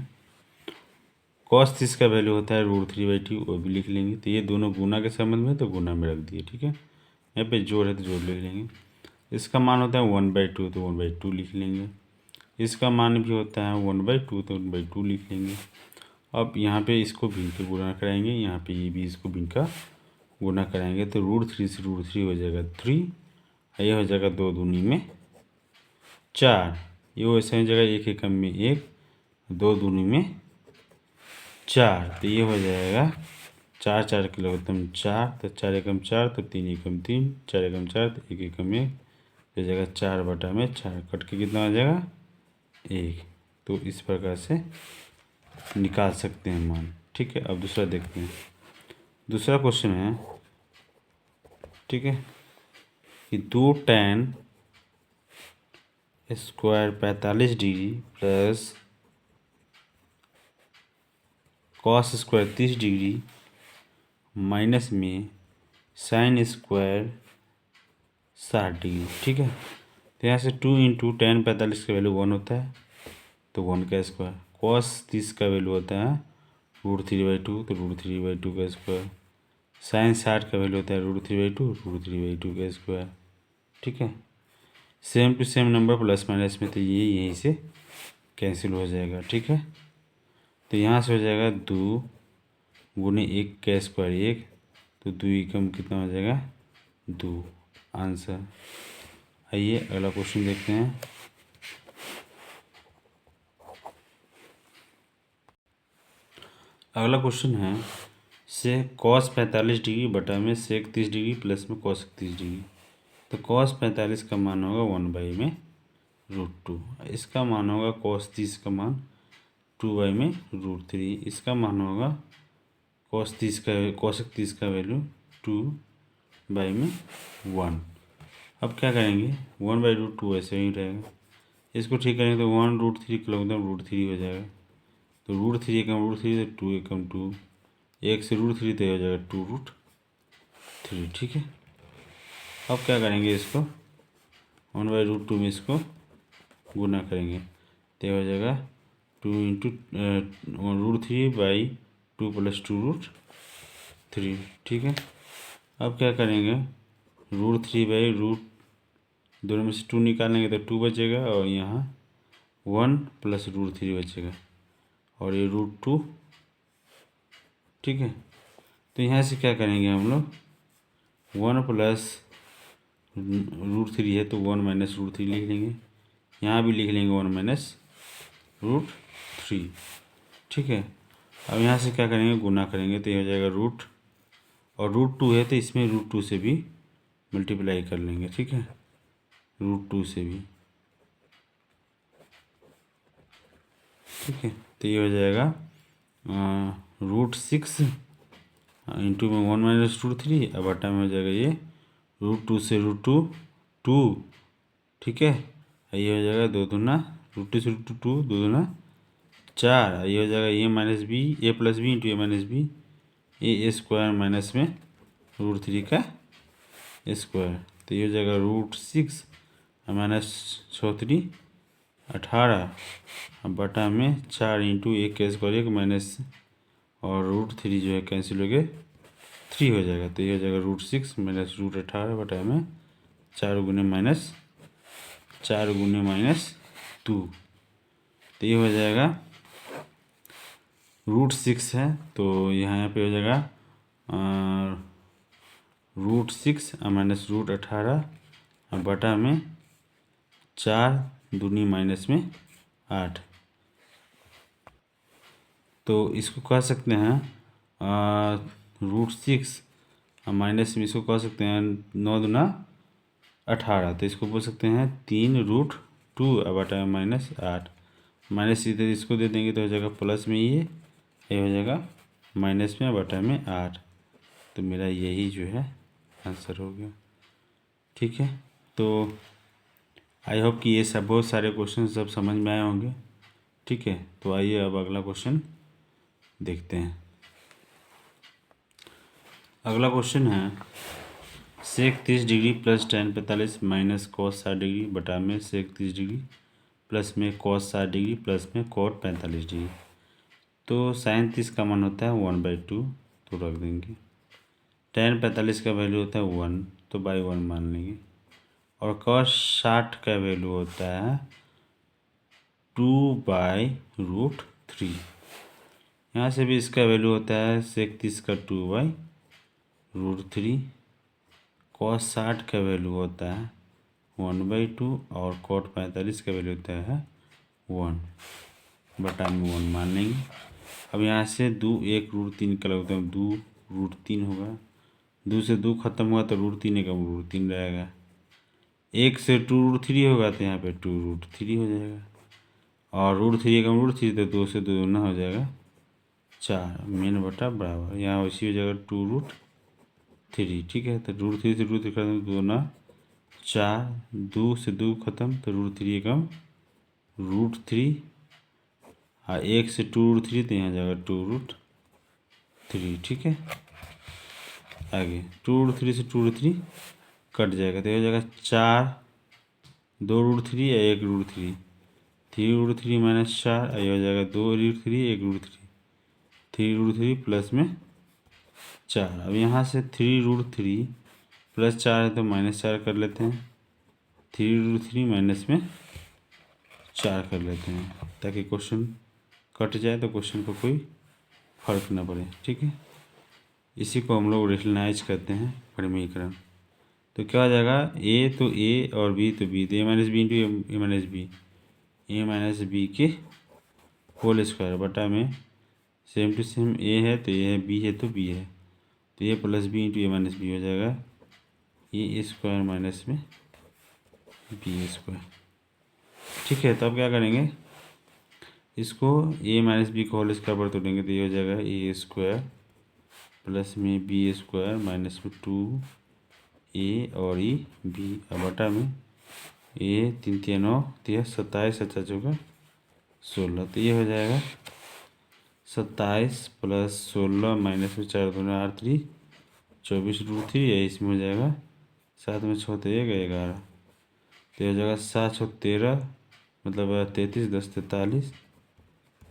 कॉस 30 का वैल्यू होता है √3/2, वो भी लिख लेंगे। तो ये दोनों गुना के संबंध में, तो गुना में रख दिए। ठीक है, यहाँ पे जोड़ है तो जोड़ लिख लेंगे। इसका मान होता है 1/2, तो 1/2 लिख लेंगे। इसका मान भी होता है 1/2, तो 1/2 लिख लेंगे। अब यहाँ पे इसको भिन्न के गुना कराएंगे, यहाँ पे ये भी इसको भिन्न का गुना कराएंगे, तो √3 से √3 हो जाएगा 3, ये हो जाएगा 2 दूनी में 4, ये वैसे हो जाएगा 1 एकम में 1, 2 दूनी में 4, तो ये हो जाएगा 4 4 किलो उत्तम 4, तो 4 एकम 4, तो 3 एकम 3, 4 एकम 4, तो 1 एकम 1, हो जाएगा 4 बटा में 4, कट के कितना हो जाएगा 1। तो इस प्रकार से निकाल सकते हैं मान। ठीक है, अब दूसरा देखते हैं। दूसरा क्वेश्चन है, ठीक है, कि 2 tan square 45 degree plus cos square 30 degree minus में साइन स्क्वायर 60 डिग्री। ठीक है, तो यहाँ से 2 इंटू tan 45 का वैल्यू 1 होता है, तो 1 का स्क्वायर, कॉस 30 का वैल्यू होता है √3/2, तो √3/2 का स्क्वायर, साइन 60 का वैल्यू होता है √3/2, √3/2 का स्क्वायर। ठीक है, same to same number plus minus में, तो ये यहीं से कैंसिल हो जाएगा। ठीक है, तो यहाँ से हो जाएगा 2 गुने 1 का स्क्वायर 1, तो 2 एकम कितना हो जाएगा 2 आंसर। आइए अगला क्वेश्चन देखते हैं। अगला क्वेश्चन है सेक कॉस 45 डिग्री बटा में सेक 30 डिग्री प्लस में कॉस 30 डिग्री। तो कॉस 45 का मान होगा 1/√2। इसका मान होगा कॉस 30 का मान 2/√3। इसका मान होगा कॉस 30 का वैल्यू 2/1। अब क्या करेंगे, 1/√2 ऐसे ही रहेगा। इसको ठीक करेंगे तो 1√3 का लॉगरिथम √3 हो जाएगा। तो √3 एकम √3 तो 2 एकम 2, 1 से √3 तो हो जाएगा 2√3। ठीक है। अब क्या करेंगे, इसको 1/√2 में इसको गुना करेंगे तो हो जाएगा 2 इंटू √3/2 प्लस 2√3। ठीक है। अब क्या करेंगे, √3/√, दोनों में से 2 निकालेंगे तो 2 बचेगा और यहाँ 1 प्लस √3 बचेगा और ये √2। ठीक है। तो यहाँ से क्या करेंगे हम लोग, 1 प्लस √3 है तो 1 माइनस √3 लिख लेंगे। यहाँ भी लिख लेंगे 1 माइनस √3। ठीक है। अब यहाँ से क्या करेंगे, गुना करेंगे तो ये हो जाएगा रूट, और √2 है तो इसमें √2 से भी मल्टीप्लाई कर लेंगे। ठीक है, √2 से भी। ठीक है। तो ये हो जाएगा √6 इंटू में 1 माइनस √3, अब बटा में हो जाएगा ये √2 से √2 2। ठीक है। ये हो जाएगा 2 दूना √2 से √2 2, 2 दूना 4। ये हो जाएगा ए माइनस बी, ए प्लस बी इंटू ए माइनस बी, ए स्क्वायर माइनस में √3 का स्क्वायर। तो ये हो जाएगा √6 माइनस 3 18, अब बटा में 4 इंटू 1 का स्क्वायर 1 माइनस और √3 जो है कैंसिल हो गए 3 हो जाएगा। तो ये हो जाएगा √6 माइनस √18 बटा में 4 गुने माइनस 2। तो ये हो जाएगा √6 है तो यहाँ पे हो जाएगा √6 माइनस √18 बटा में 4 दूनी माइनस में 8। तो इसको कह सकते हैं √6 माइनस में इसको कह सकते हैं 9 दूना 18। तो इसको बोल सकते हैं 3√2 बटा में -8। माइनस इधर इसको दे देंगे तो हो जाएगा प्लस में ये हो जाएगा माइनस में बटा में 8। तो मेरा यही जो है आंसर हो गया। ठीक है। तो आई होप कि ये सब बहुत सारे क्वेश्चन सब समझ में आए होंगे। ठीक है। तो आइए अब अगला क्वेश्चन देखते हैं। अगला क्वेश्चन है सेक 30 degree plus tan 45 minus cos 60 degree बटा में सेक 30 डिग्री प्लस में कॉस 60 डिग्री प्लस में कॉट 45 डिग्री। तो साइन 30 का मान होता है 1/2, तो रख देंगे। tan 45 का वैल्यू होता है 1, तो बाई 1 मान लेंगे। और कॉस 60 का वैल्यू होता है 2/√3। यहाँ से भी इसका वैल्यू होता है सेक 30 का 2/√3। कॉस 60 का वैल्यू होता है 1/2 और कॉट 45 का वैल्यू होता है 1 बटा में 1 मान लेंगे। अब यहाँ से 1√3 का लगता है 2√3 होगा। 2 से 2 खत्म हुआ तो √3 एकम √3 रहेगा। 1 से 2√3 होगा तो यहाँ पे 2√3 हो जाएगा। और √3 एकम √3 तो 2 से 2 गुना हो जाएगा 4, मेन बटा बराबर। यहाँ वैसे हो जाएगा 2√3। ठीक है। तो √3 से √3 खत्म 2 गुना 4, 2 से 2 खत्म तो √3 एकम √3, हाँ 1 से 2√3 तो यहाँ जाएगा 2√3। ठीक है। आगे 2√3 से 2√3 कट जाएगा तो हो जाएगा 4 2√3 या 1√3, 3√3 माइनस 4 ये हो जाएगा 2√3 1√3, 3√3 प्लस में 4। अब यहाँ से 3√3 प्लस 4 है तो -4 कर लेते हैं। 3√3 माइनस में 4 कर लेते हैं ताकि क्वेश्चन कट जाए तो क्वेश्चन को कोई फर्क ना पड़े। ठीक है। इसी को हम लोग रेशनलाइज करते हैं परिमीकरण। तो क्या हो जाएगा, ए तो ए और बी तो बी, तो ए माइनस बी इंटू ए माइनस बी, ए माइनस बी के होल स्क्वायर बटा में सेम टू सेम ए है तो ए है, बी है तो बी है, तो ए प्लस बी इंटू ए माइनस बी हो जाएगा ए स्क्वायर माइनस में बी स्क्वायर। ठीक है, तो अब क्या करेंगे, इसको ए माइनस बी को होल स्क्वायर पर तोड़ेंगे तो ये हो जाएगा ए स्क्वायर प्लस में बी स्क्वायर माइनस में 2 ए और ई बी, अब बटा में ए 3 3 9 3 27 अच्छा चौका 16, तो ये हो जाएगा 27 प्लस 16 माइनस में 4 दूना 8 3 24√3, या इसमें हो जाएगा 7 में 6 तो 11, तो हो जाएगा 7 6 13 मतलब 33 10 43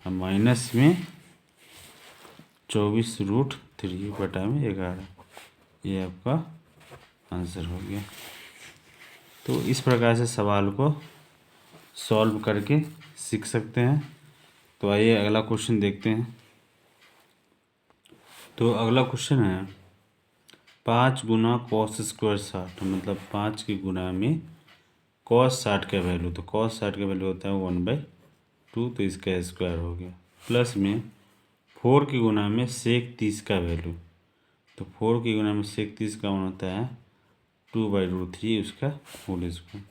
और माइनस में 24√3 बटा में 11, ये आपका आंसर हो गया। तो इस प्रकार से सवाल को सॉल्व करके सीख सकते हैं। तो आइए अगला क्वेश्चन देखते हैं। तो अगला क्वेश्चन है 5 गुना कॉस स्क्वायर 60, मतलब 5 के गुना में कॉस 60 का वैल्यू, तो कॉस 60 का वैल्यू होता है 1/2, तो इसका स्क्वायर हो गया, प्लस में 4 के गुना में सेक 30 का वैल्यू, तो 4 के गुना में सेक 30 का मान होता है 2/√3 उसका होल स्क्वायर,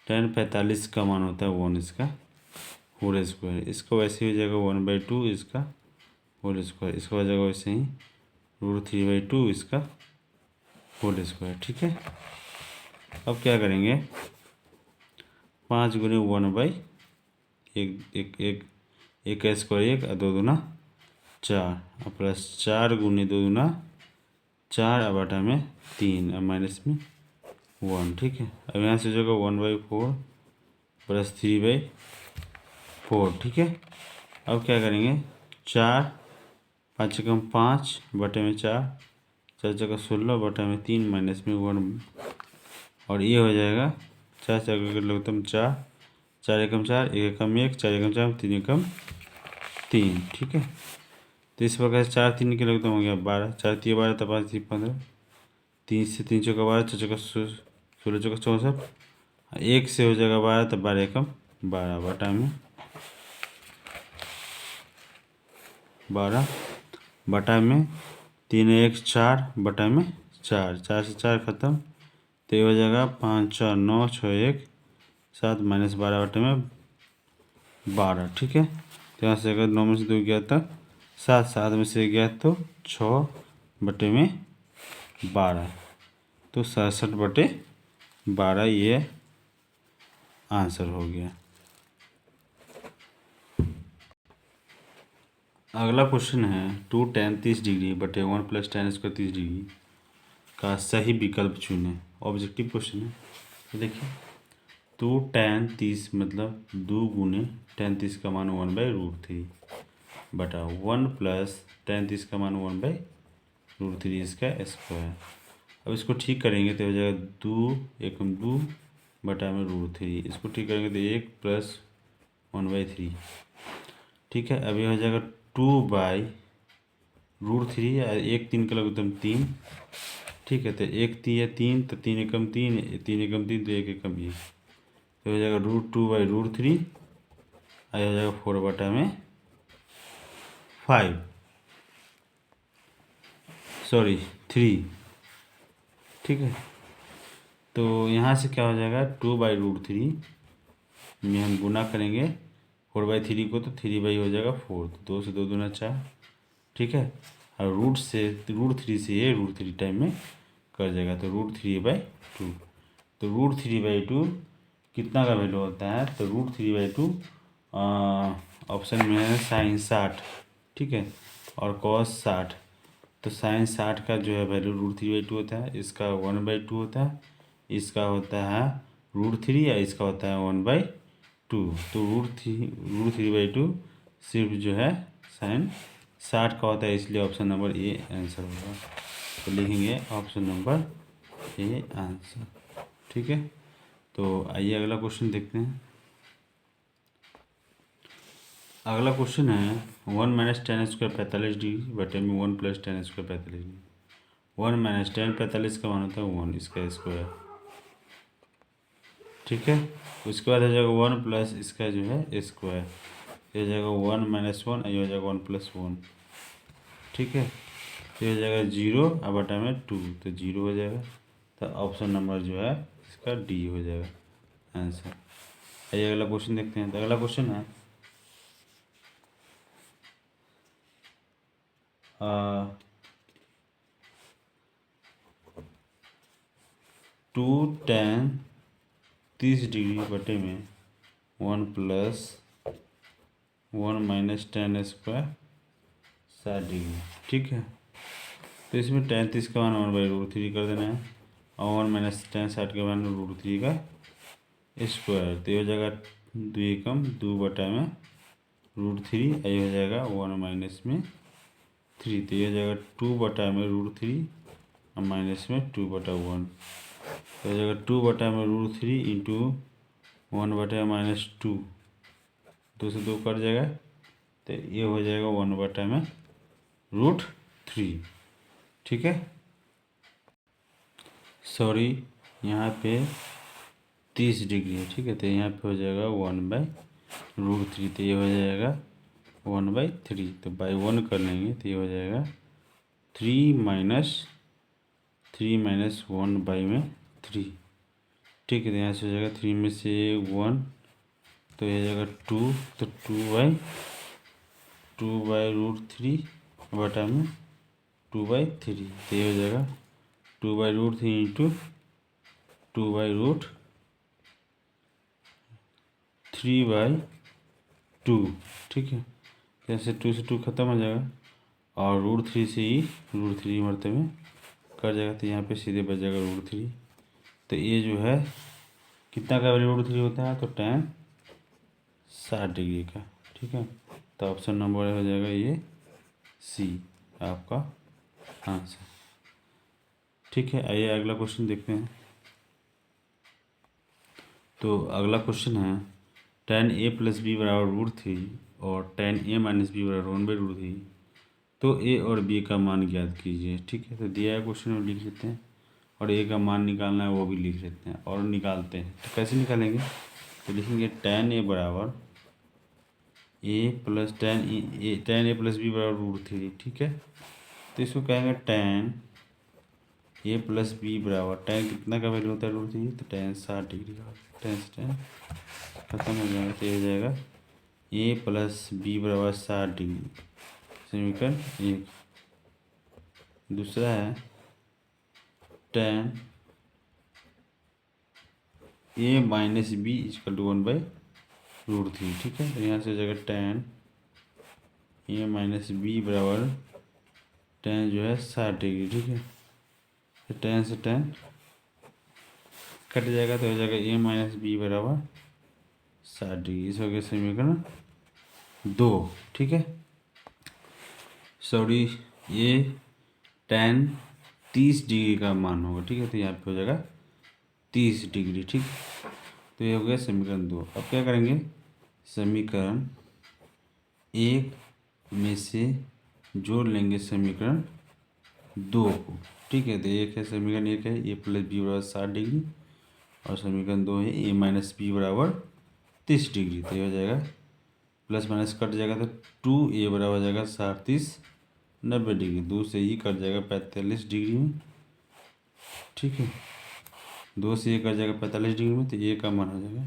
tan 45 का मान होता है 1 इसका होल स्क्वायर, इसका वैसे ही हो जाएगा 1/2 इसका होल स्क्वायर, इसका हो जाएगा वैसे ही √3/2 इसका होल स्क्वायर। ठीक है, अब क्या करेंगे, 5 गुने 1/, एक का स्क्वायर 1 और 2 दूना 4 और प्लस 4 गुने 2 दूना 4 और बटा में 3 और माइनस में 1। ठीक है, अब यहाँ से जो होगा 1/4 प्लस 3/4। ठीक है, अब क्या करेंगे, 4 5 कम 5 बटे में 4 4 जगह 16 बटे में 3 माइनस में 1, और ये हो जाएगा 4 4 का लघुत्तम 4 4 एकम 4 1 एकम 1 4 एकम 4 3 एकम 3। ठीक है, तो इस प्रकार से 4 3 के लघुत्तम हो गया 12, 4 3 12 तो 5 3 15, 3 से 3 चौका 12 4 चौका 16 चौका 64, 1 से हो जाएगा 12 तो 12 एकम 12 बटा में 12 बटा में 3 1 4 बटा में 4 4 से 4 खत्म, तो ये हो जाएगा 5 4 9 6 1 7 माइनस 12 बटे में 12। ठीक है, तो यहाँ से अगर 9 में से 2 गया था 7 7 में से गया तो 6 बटे में 12, तो 67 बटे 12 ये आंसर हो गया। अगला क्वेश्चन है 2 tan 30 डिग्री बटे 1 + tan² 30 डिग्री का सही विकल्प चुनें। ऑब्जेक्टिव क्वेश्चन है, तो देखिए 2 tan 30 मतलब 2 गुने tan 30 का मान 1/√3 बटा 1 + tan 30 का मान 1/√3 इसका स्क्वायर। अब इसको ठीक करेंगे तो हो जाएगा 2 एकम 2 बटा में √3, इसको ठीक करेंगे तो 1 + 1/3। ठीक है, अब ये हो जाएगा 2/√3 और 1 3 का लघुत्तम 3। ठीक है, तो 1 3 3 तो 3 एकम 3 3 एकम 3 तो 1 एकम 1, तो हो जाएगा √2/√3 और हो जाएगा 4 बटा में 5 सॉरी 3। ठीक है, तो यहाँ से क्या हो जाएगा 2/√3 में हम गुना करेंगे 4/3 को, तो 3 हो जाएगा 4, तो 2 से 2 दूना 4। ठीक है, और √3 से ये √3 टाइम में कर जाएगा, तो √3/2, तो √3/2 कितना का वैल्यू होता है, तो √3/2 ऑप्शन में है sin 60। ठीक है, और cos 60, तो sin 60 का जो है वैल्यू √3/2 होता है, इसका 1/2 होता है, इसका होता है √3 और इसका होता है 1/2, तो √3/2 सिर्फ जो है sin 60 का होता है, इसलिए ऑप्शन नंबर ए आंसर होगा। तो लिखेंगे ऑप्शन नंबर ए आंसर। ठीक है, तो आइए अगला क्वेश्चन देखते हैं। अगला क्वेश्चन है 1 - tan² 45 डिग्री बटे में 1 + tan² 45 डिग्री 1 माइनस टेन 45 का मान होता है 1 इसका स्क्वायर, ठीक है। उसके बाद हो जाएगा 1 प्लस इसका जो है स्क्वायर, ये हो जाएगा 1 माइनस 1, ये हो जाएगा 1 प्लस 1, ठीक है। तो हो जाएगा 0 और बटा में 2, तो 0 हो जाएगा। तो ऑप्शन नंबर जो है इसका डी हो जाएगा आंसर। आइए अगला क्वेश्चन देखते हैं। तो अगला क्वेश्चन है 2 tan 30 डिग्री बटे में 1 plus 1 minus ten square 60 degree, ठीक है। तो इसमें tan 30 का मान 1/√3 कर देना है और 1 माइनस टेन 60 का मान √3 का स्क्वायर, तो ये हो जाएगा 2 एकम 2 बटा में √3, ये हो जाएगा 1 माइनस में 3, तो ये हो जाएगा 2 बटा में √3 और माइनस में 2 बटा 1, तो हो जाएगा 2 बटा में √3 इंटू 1 बटा माइनस 2, 2 से 2 कट जाएगा, तो ये हो जाएगा 1 बटा में √3, ठीक है। सॉरी, यहाँ पे 30 डिग्री है, ठीक है। तो यहाँ पे हो जाएगा 1/√3, तो ये हो जाएगा 1/3, तो बाई 1 कर लेंगे तो ये हो जाएगा 3 माइनस 1 बाई में 3, ठीक है। तो यहाँ से हो जाएगा 3 में से 1, तो ये हो जाएगा 2, तो 2/√3 बटा में 2/3, तो ये हो जाएगा 2/√3 इंटू 2/3/2, ठीक है। जैसे 2 से 2 खत्म हो जाएगा और √3 से ही √3 मरते में कट जाएगा, तो यहाँ पे सीधे बच जाएगा √3। तो ये जो है कितना का √3 होता है, तो tan 60 डिग्री का, ठीक है। तो ऑप्शन नंबर हो जाएगा ये सी आपका आंसर, ठीक है। आइए अगला क्वेश्चन देखते हैं। तो अगला क्वेश्चन है tan a प्लस बी बराबर √3 और tan a माइनस बी बराबर 1/√3, तो a और b का मान ज्ञात कीजिए, ठीक है। तो दिया है क्वेश्चन में लिख लेते हैं और a का मान निकालना है वो भी लिख लेते हैं और निकालते हैं। तो कैसे निकालेंगे, तो लिखेंगे tan a बराबर a plus tan a plus b बराबर √3, ठीक है। तो इसको कहेंगे tan a प्लस बी बराबर tan कितना का वैल्यू होता है √3, तो tan 60 डिग्री का, tan से tan खत्म हो जाएगा, तो ये हो जाएगा a प्लस बी बराबर 60 डिग्री, समीकरण 1। दूसरा है tan a minus b equal to 1/√3, ठीक है। तो यहाँ से हो जाएगा tan a माइनस बी बराबर tan जो है 60 डिग्री, ठीक है। तो tan से tan कट जाएगा, तो हो जाएगा a माइनस बी बराबर 60 डिग्री, इस हो गया समीकरण 2, ठीक है। सॉरी, ये tan 30 डिग्री का मान होगा, ठीक है। तो यहाँ पे हो जाएगा 30 डिग्री, ठीक। तो ये हो गया समीकरण 2। अब क्या करेंगे, समीकरण 1 में से जोड़ लेंगे समीकरण 2 को, ठीक है। तो एक है समीकरण 1 है a प्लस बी बराबर 60 डिग्री और समीकरण 2 है a माइनस बी बराबर 30 डिग्री। तो ये हो जाएगा प्लस माइनस कट जाएगा, तो 2a बराबर हो जाएगा 60 30 90 डिग्री, 2 से ही कट जाएगा 45 डिग्री में, ठीक है। 2 से ये कट जाएगा 45 डिग्री में, तो ये का मान हो जाएगा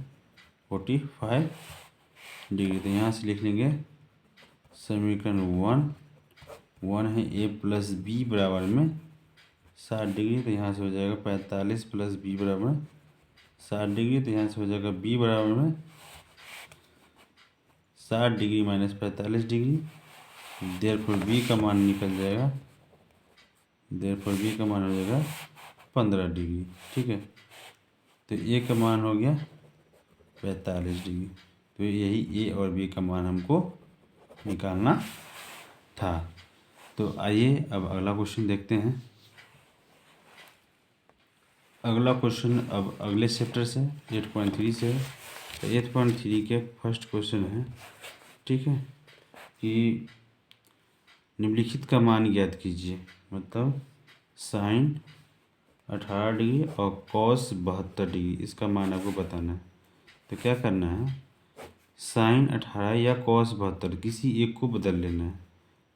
45 डिग्री। तो यहाँ से लिख लेंगे समीकरण 1 है a प्लस बी बराबर में 60 डिग्री, तो यहाँ से हो जाएगा 45 प्लस बी बराबर 60 डिग्री, तो यहाँ से हो जाएगा b बराबर में 60 degree minus 45 degree, therefore b का मान निकल जाएगा, देयरफॉर b का मान हो जाएगा 15 डिग्री, ठीक है। तो a का मान हो गया 45 डिग्री, तो यही a और b का मान हमको निकालना था। तो आइए अब अगला क्वेश्चन देखते हैं। अगला क्वेश्चन अब अगले चैप्टर से 8.3 से, तो 8.3 के फर्स्ट क्वेश्चन है, ठीक है, कि निम्नलिखित का मान ज्ञात कीजिए। मतलब साइन 18 डिग्री और कॉस 72 डिग्री, इसका मान आपको बताना है। तो क्या करना है, साइन 18 या कॉस 72 किसी एक को बदल लेना है।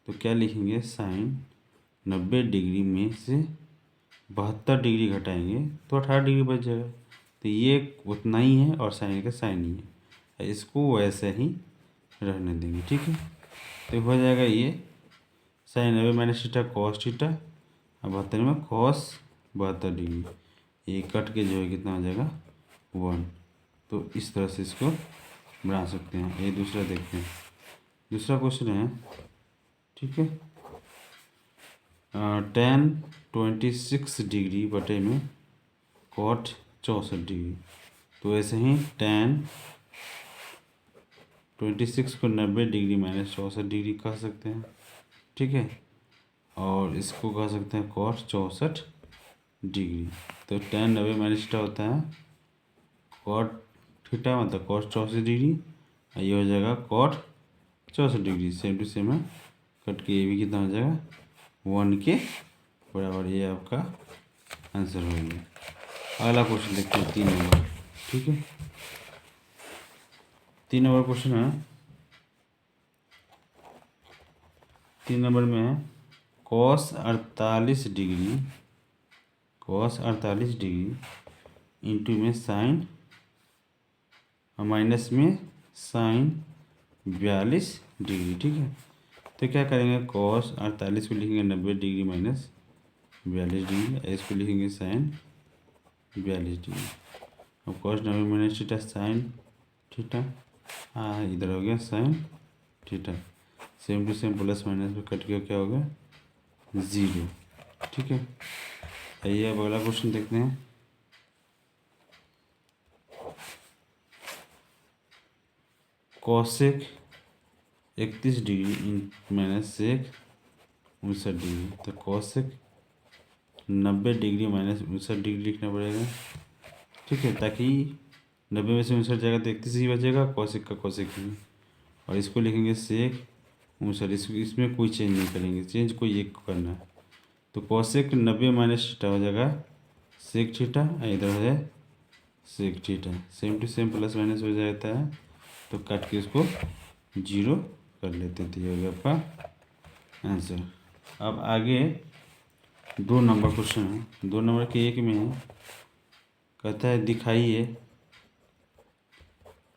तो क्या लिखेंगे, साइन 90 डिग्री में से 72 डिग्री घटाएंगे तो 18 डिग्री बच जाएगा। तो ये उतना ही है और साइन का साइन ही है, इसको वैसे ही रहने देंगे। ठीक है, तो हो जाएगा ये sine 90 minus theta cos theta और 72 में कॉस 72 डिग्री, ये कट के जो है कितना हो जाएगा 1। तो इस तरह से इसको बना सकते हैं। ये दूसरा देखते हैं, दूसरा क्वेश्चन है। ठीक है, tan 26 डिग्री बटे में कॉट 64 डिग्री। तो ऐसे ही tan 26 को 90 डिग्री माइनस 64 डिग्री कह सकते हैं। ठीक है, और इसको कह सकते हैं कॉट 64 डिग्री। तो tan 90 माइनस थीटा होता है कॉट थीटा, मतलब कॉट 64 डिग्री, ये हो जाएगा cot 64 degree. Same to same है, कट के ये भी कितना हो जाएगा 1 के बराबर। ये आपका आंसर हो गया। अगला क्वेश्चन देखते हैं 3 नंबर। ठीक है, 3 नंबर क्वेश्चन है। 3 नंबर में है cos 48 degree, cos 48 degree into में साइन माइनस में साइन 42 डिग्री। ठीक है, तो क्या करेंगे, कॉस 48 को लिखेंगे 90 डिग्री माइनस 42 डिग्री, इसको लिखेंगे साइन 42 डिग्री। अब cos 90 minus theta sine theta, हाँ इधर हो गया sine theta. Same to same plus minus में कट गया, क्या हो गया 0। ठीक है, आइए अब अगला क्वेश्चन देखते हैं। Cosec 31 degree minus sec 59 degree. तो कॉसेक 90 डिग्री माइनस 59 डिग्री लिखना पड़ेगा। ठीक है, ताकि 90 में से 59 जाएगा तो 31 ही बचेगा, कॉसेक का कॉसेक ही। और इसको लिखेंगे सेक 59, इसमें कोई चेंज नहीं करेंगे, चेंज कोई एक करना है। तो कॉसेक 90 माइनस थीटा हो जाएगा सेक थीटा, इधर हो जाए sec theta. Same to same plus minus हो जाता है, तो काट के इसको 0 कर लेते थे। ये हो गया आपका आंसर। अब आगे 2 नंबर क्वेश्चन है। 2 नंबर के एक में है, कहता है दिखाइए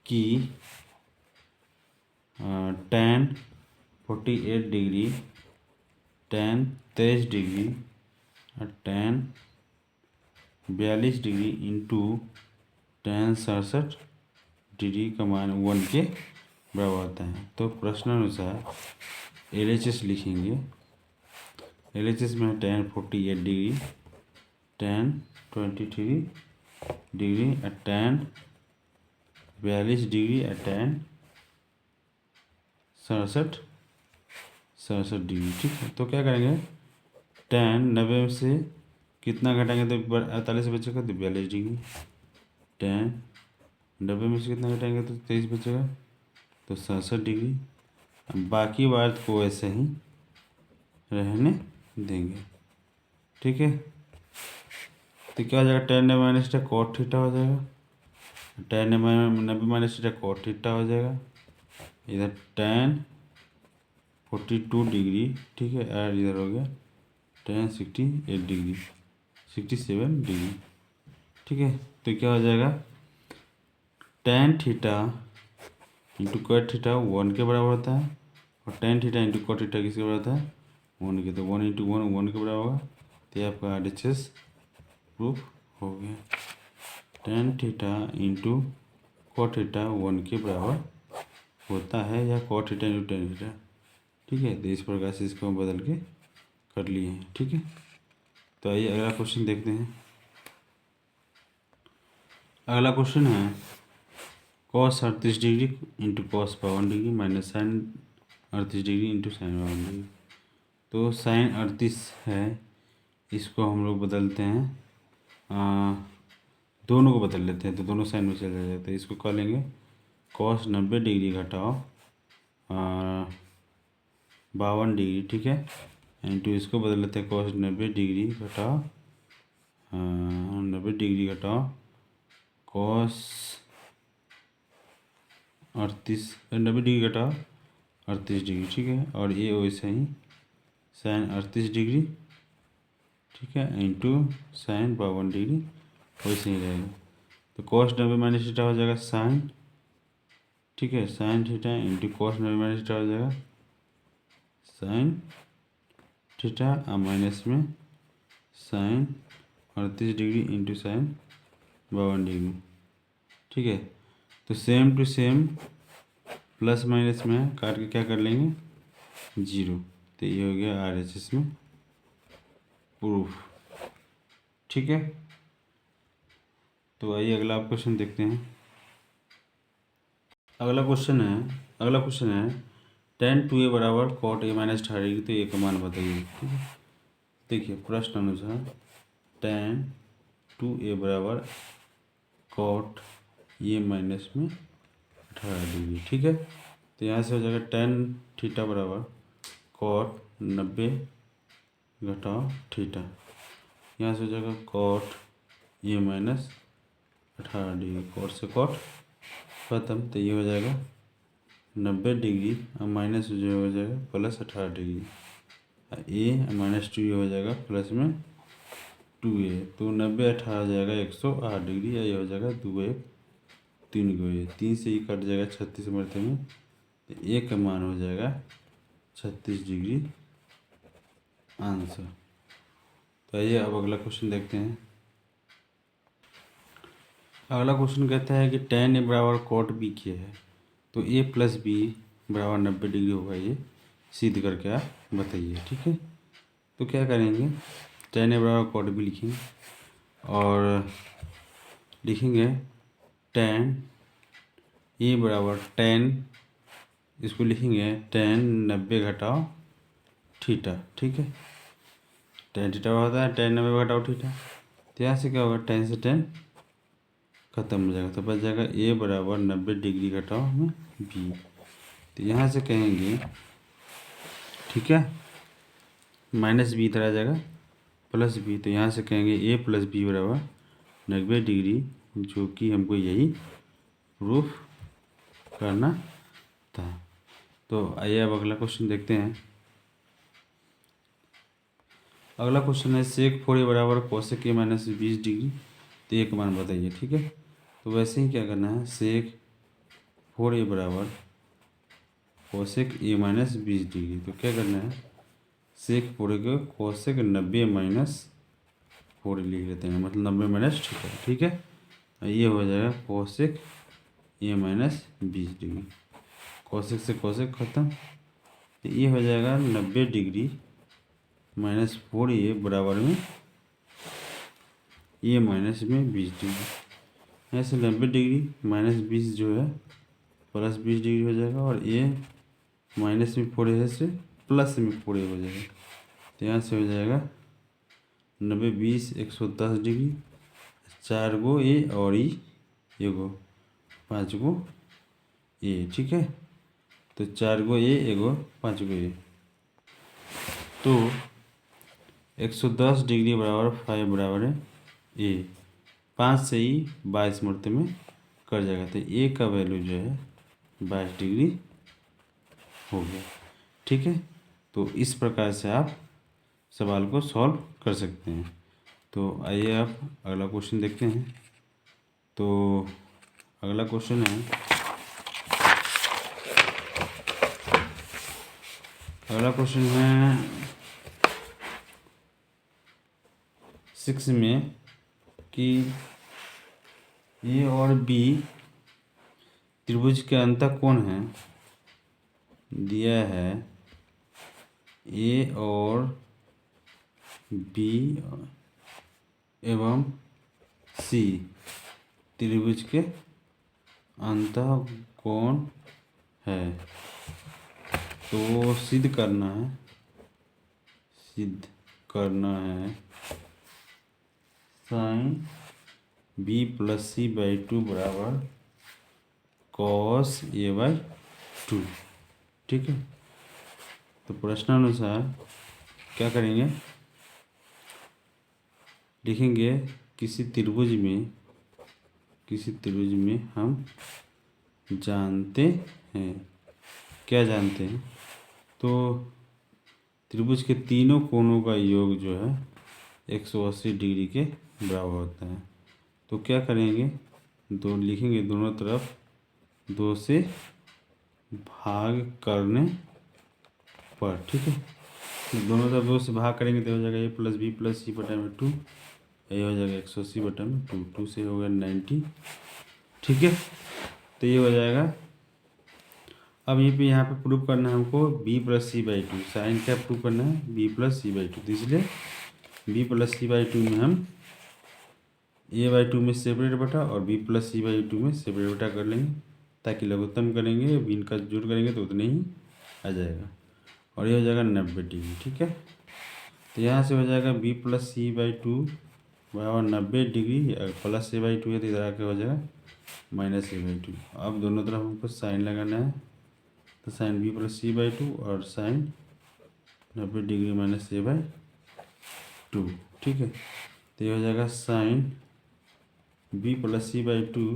कि tan 48 डिग्री, tan 23 डिग्री और tan 42 degree into tan 67 degree का मान 1 के बराबर होता है। तो प्रश्नानुसार LHS लिखेंगे। LHS में है tan 48 डिग्री, tan 23 डिग्री और tan 42 डिग्री और tan 67 डिग्री। ठीक है, तो क्या करेंगे, tan 90 से कितना घटाएंगे तो 48 बचेगा, तो 42 डिग्री। tan 90 में से कितना घटाएंगे तो 23 बचेगा, तो 67 डिग्री। बाकी बात को ऐसे ही रहने देंगे। ठीक है, तो क्या हो जाएगा, tan 90 minus theta cot theta हो जाएगा, tan 90 minus theta cot theta हो जाएगा। इधर tan 42 डिग्री, ठीक है, और इधर हो गया tan 68 डिग्री 67 डिग्री। ठीक है, तो क्या हो जाएगा, tan theta into cot theta 1 के बराबर होता है, और tan theta into cot theta किसके बराबर होता है 1 के। तो 1 इंटू 1 के बराबर होगा। तो ये आपका RHS प्रूफ हो गया। tan theta into cot theta 1 के बराबर होता है, या cot theta into tan theta. ठीक है, तो इस प्रकार से इसको हम बदल के कर लिए हैं। ठीक है, तो आइए अगला क्वेश्चन देखते हैं। अगला क्वेश्चन है cos 38 degree into cos 52 degree minus sine 38 degree into sine 52 degree. तो साइन 38 है, इसको हम लोग बदलते हैं, दोनों को बदल लेते हैं, तो दोनों साइन में चले जाते हैं। इसको कर लेंगे cos 90 डिग्री घटाओ 52 डिग्री। ठीक है, इंटू इसको बदल लेते हैं cos 90 घटाओ 90 घटाओ cos 90 घटाओ 38 ठीक है। और ये वैसे ही sin 38 ठीक है इंटू sin 52 वैसे ही रहेगा। तो cos 90 माइनस थीटा हो जाएगा sin ठीक है sin theta into cos 90 minus theta हो जाएगा sin थीटा और माइनस में sin 38 इंटू sin 52 ठीक है। तो same to same plus minus में काट के क्या कर लेंगे 0। तो ये हो गया RHS में प्रूफ ठीक है। तो आइए अगला क्वेश्चन देखते हैं। अगला क्वेश्चन है tan 2a बराबर cot a माइनस 18 तो a का मान बताइए ठीक है। देखिए प्रश्न अनुसार tan 2a बराबर cot a माइनस में 18 ठीक है। तो यहाँ से हो जाएगा tan थीटा बराबर cot 90 घटाओ थीटा। यहाँ से हो जाएगा cot a माइनस 18 cot से cot खत्म। तो ये हो जाएगा 90 और माइनस जो हो जाएगा प्लस 18 a माइनस 2 हो जाएगा प्लस में 2a। तो 90 18 हो जाएगा 108 या ये हो जाएगा 2 1 3 को ये 3 से ही कट जाएगा 36 मरते में। तो a का मान हो जाएगा 36 आंसर। तो आइए अब अगला क्वेश्चन देखते हैं। अगला क्वेश्चन कहता है कि tan a बराबर cot b किया है तो a प्लस बी बराबर 90 होगा। ये सिद्ध करके आप बताइए ठीक है। तो क्या करेंगे tan a बराबर cot b लिखेंगे और लिखेंगे tan a बराबर tan इसको लिखेंगे tan 90 घटाओ थीटा ठीक है। tan थीटा होता है tan 90 घटाओ थीटा। तो यहाँ से क्या होगा tan से tan खत्म हो जाएगा। तो बच जाएगा a बराबर 90 घटाओ में b। तो यहाँ से कहेंगे ठीक है माइनस बी इधर आ जाएगा प्लस बी। तो यहाँ से कहेंगे a प्लस बी बराबर 90 जो कि हमको यही प्रूफ करना था। तो आइए अब अगला क्वेश्चन देखते हैं। अगला क्वेश्चन है सेक 4a बराबर कोसेक a माइनस 20 तो एक मान बताइए ठीक है। तो वैसे ही क्या करना है सेक 4a बराबर कोसेक a माइनस 20 तो क्या करना है सेक 4a को कोसेक 90 माइनस 4 लिख लेते हैं मतलब 90 माइनस थीटा ठीक है। ये हो जाएगा कोसेक a माइनस 20 कोसेक से कोसेक खत्म। तो ये हो जाएगा 90 माइनस 4a बराबर में a माइनस में 20 ऐसे 90 माइनस 20 जो है प्लस 20 हो जाएगा और a माइनस में 4a से प्लस में 4a हो जाएगा। तो यहाँ से हो जाएगा 90 20 110 4 गो a और ये गो 5 गो a ठीक है। तो 4 गो a एगो 5 गो a। तो 110 बराबर 5 बराबर है a 5 से ही 22 मरते में कर जाएगा। तो a का वैल्यू जो है 22 हो गया ठीक है। तो इस प्रकार से आप सवाल को सॉल्व कर सकते हैं। तो आइए आप अगला क्वेश्चन देखते हैं। तो अगला क्वेश्चन है सिक्स में कि ए और बी त्रिभुज के अंतःकोण है दिया है ए और बी एवं सी त्रिभुज के अंतःकोण है। तो सिद्ध करना है sine b plus c by 2 बराबर कॉस ए बाई 2 ठीक है। तो प्रश्नानुसार क्या करेंगे, लिखेंगे किसी त्रिभुज में हम जानते हैं, क्या जानते हैं, तो त्रिभुज के तीनों कोणों का योग जो है 180 डिग्री के बराबर होता है। तो क्या करेंगे, दो लिखेंगे दोनों तरफ 2 से भाग करने पर, ठीक है। तो दोनों तरफ 2 से भाग करेंगे तो हो जाएगा a प्लस बी प्लस सी बटा में 2, ये हो जाएगा 180 बटा में 2, 2 से हो गया 90, ठीक है। तो ये हो जाएगा। अब यहाँ पे प्रूव करना है हमको b plus c by 2, sine क्या प्रूव करना है, b प्लस सी बाई 2, तो इसलिए b प्लस सी बाई 2 में हम a बाई 2 में सेपरेट बटा और b प्लस सी बाई 2 में सेपरेट बटा कर लेंगे, ताकि लघुत्तम करेंगे b का जोड़ करेंगे तो उतने ही आ जाएगा, और ये हो जाएगा 90 डिग्री, ठीक है। तो यहाँ से हो जाएगा b प्लस सी बाई 2 बराबर 90 डिग्री, प्लस सी बाई 2 है तो इधर आके हो जाएगा माइनस सी बाई 2। अब दोनों तरफ हमको साइन लगाना है, तो sine b plus c by 2 और sine 90 degree minus a by 2, ठीक है। तो ये हो जाएगा sine b plus c by 2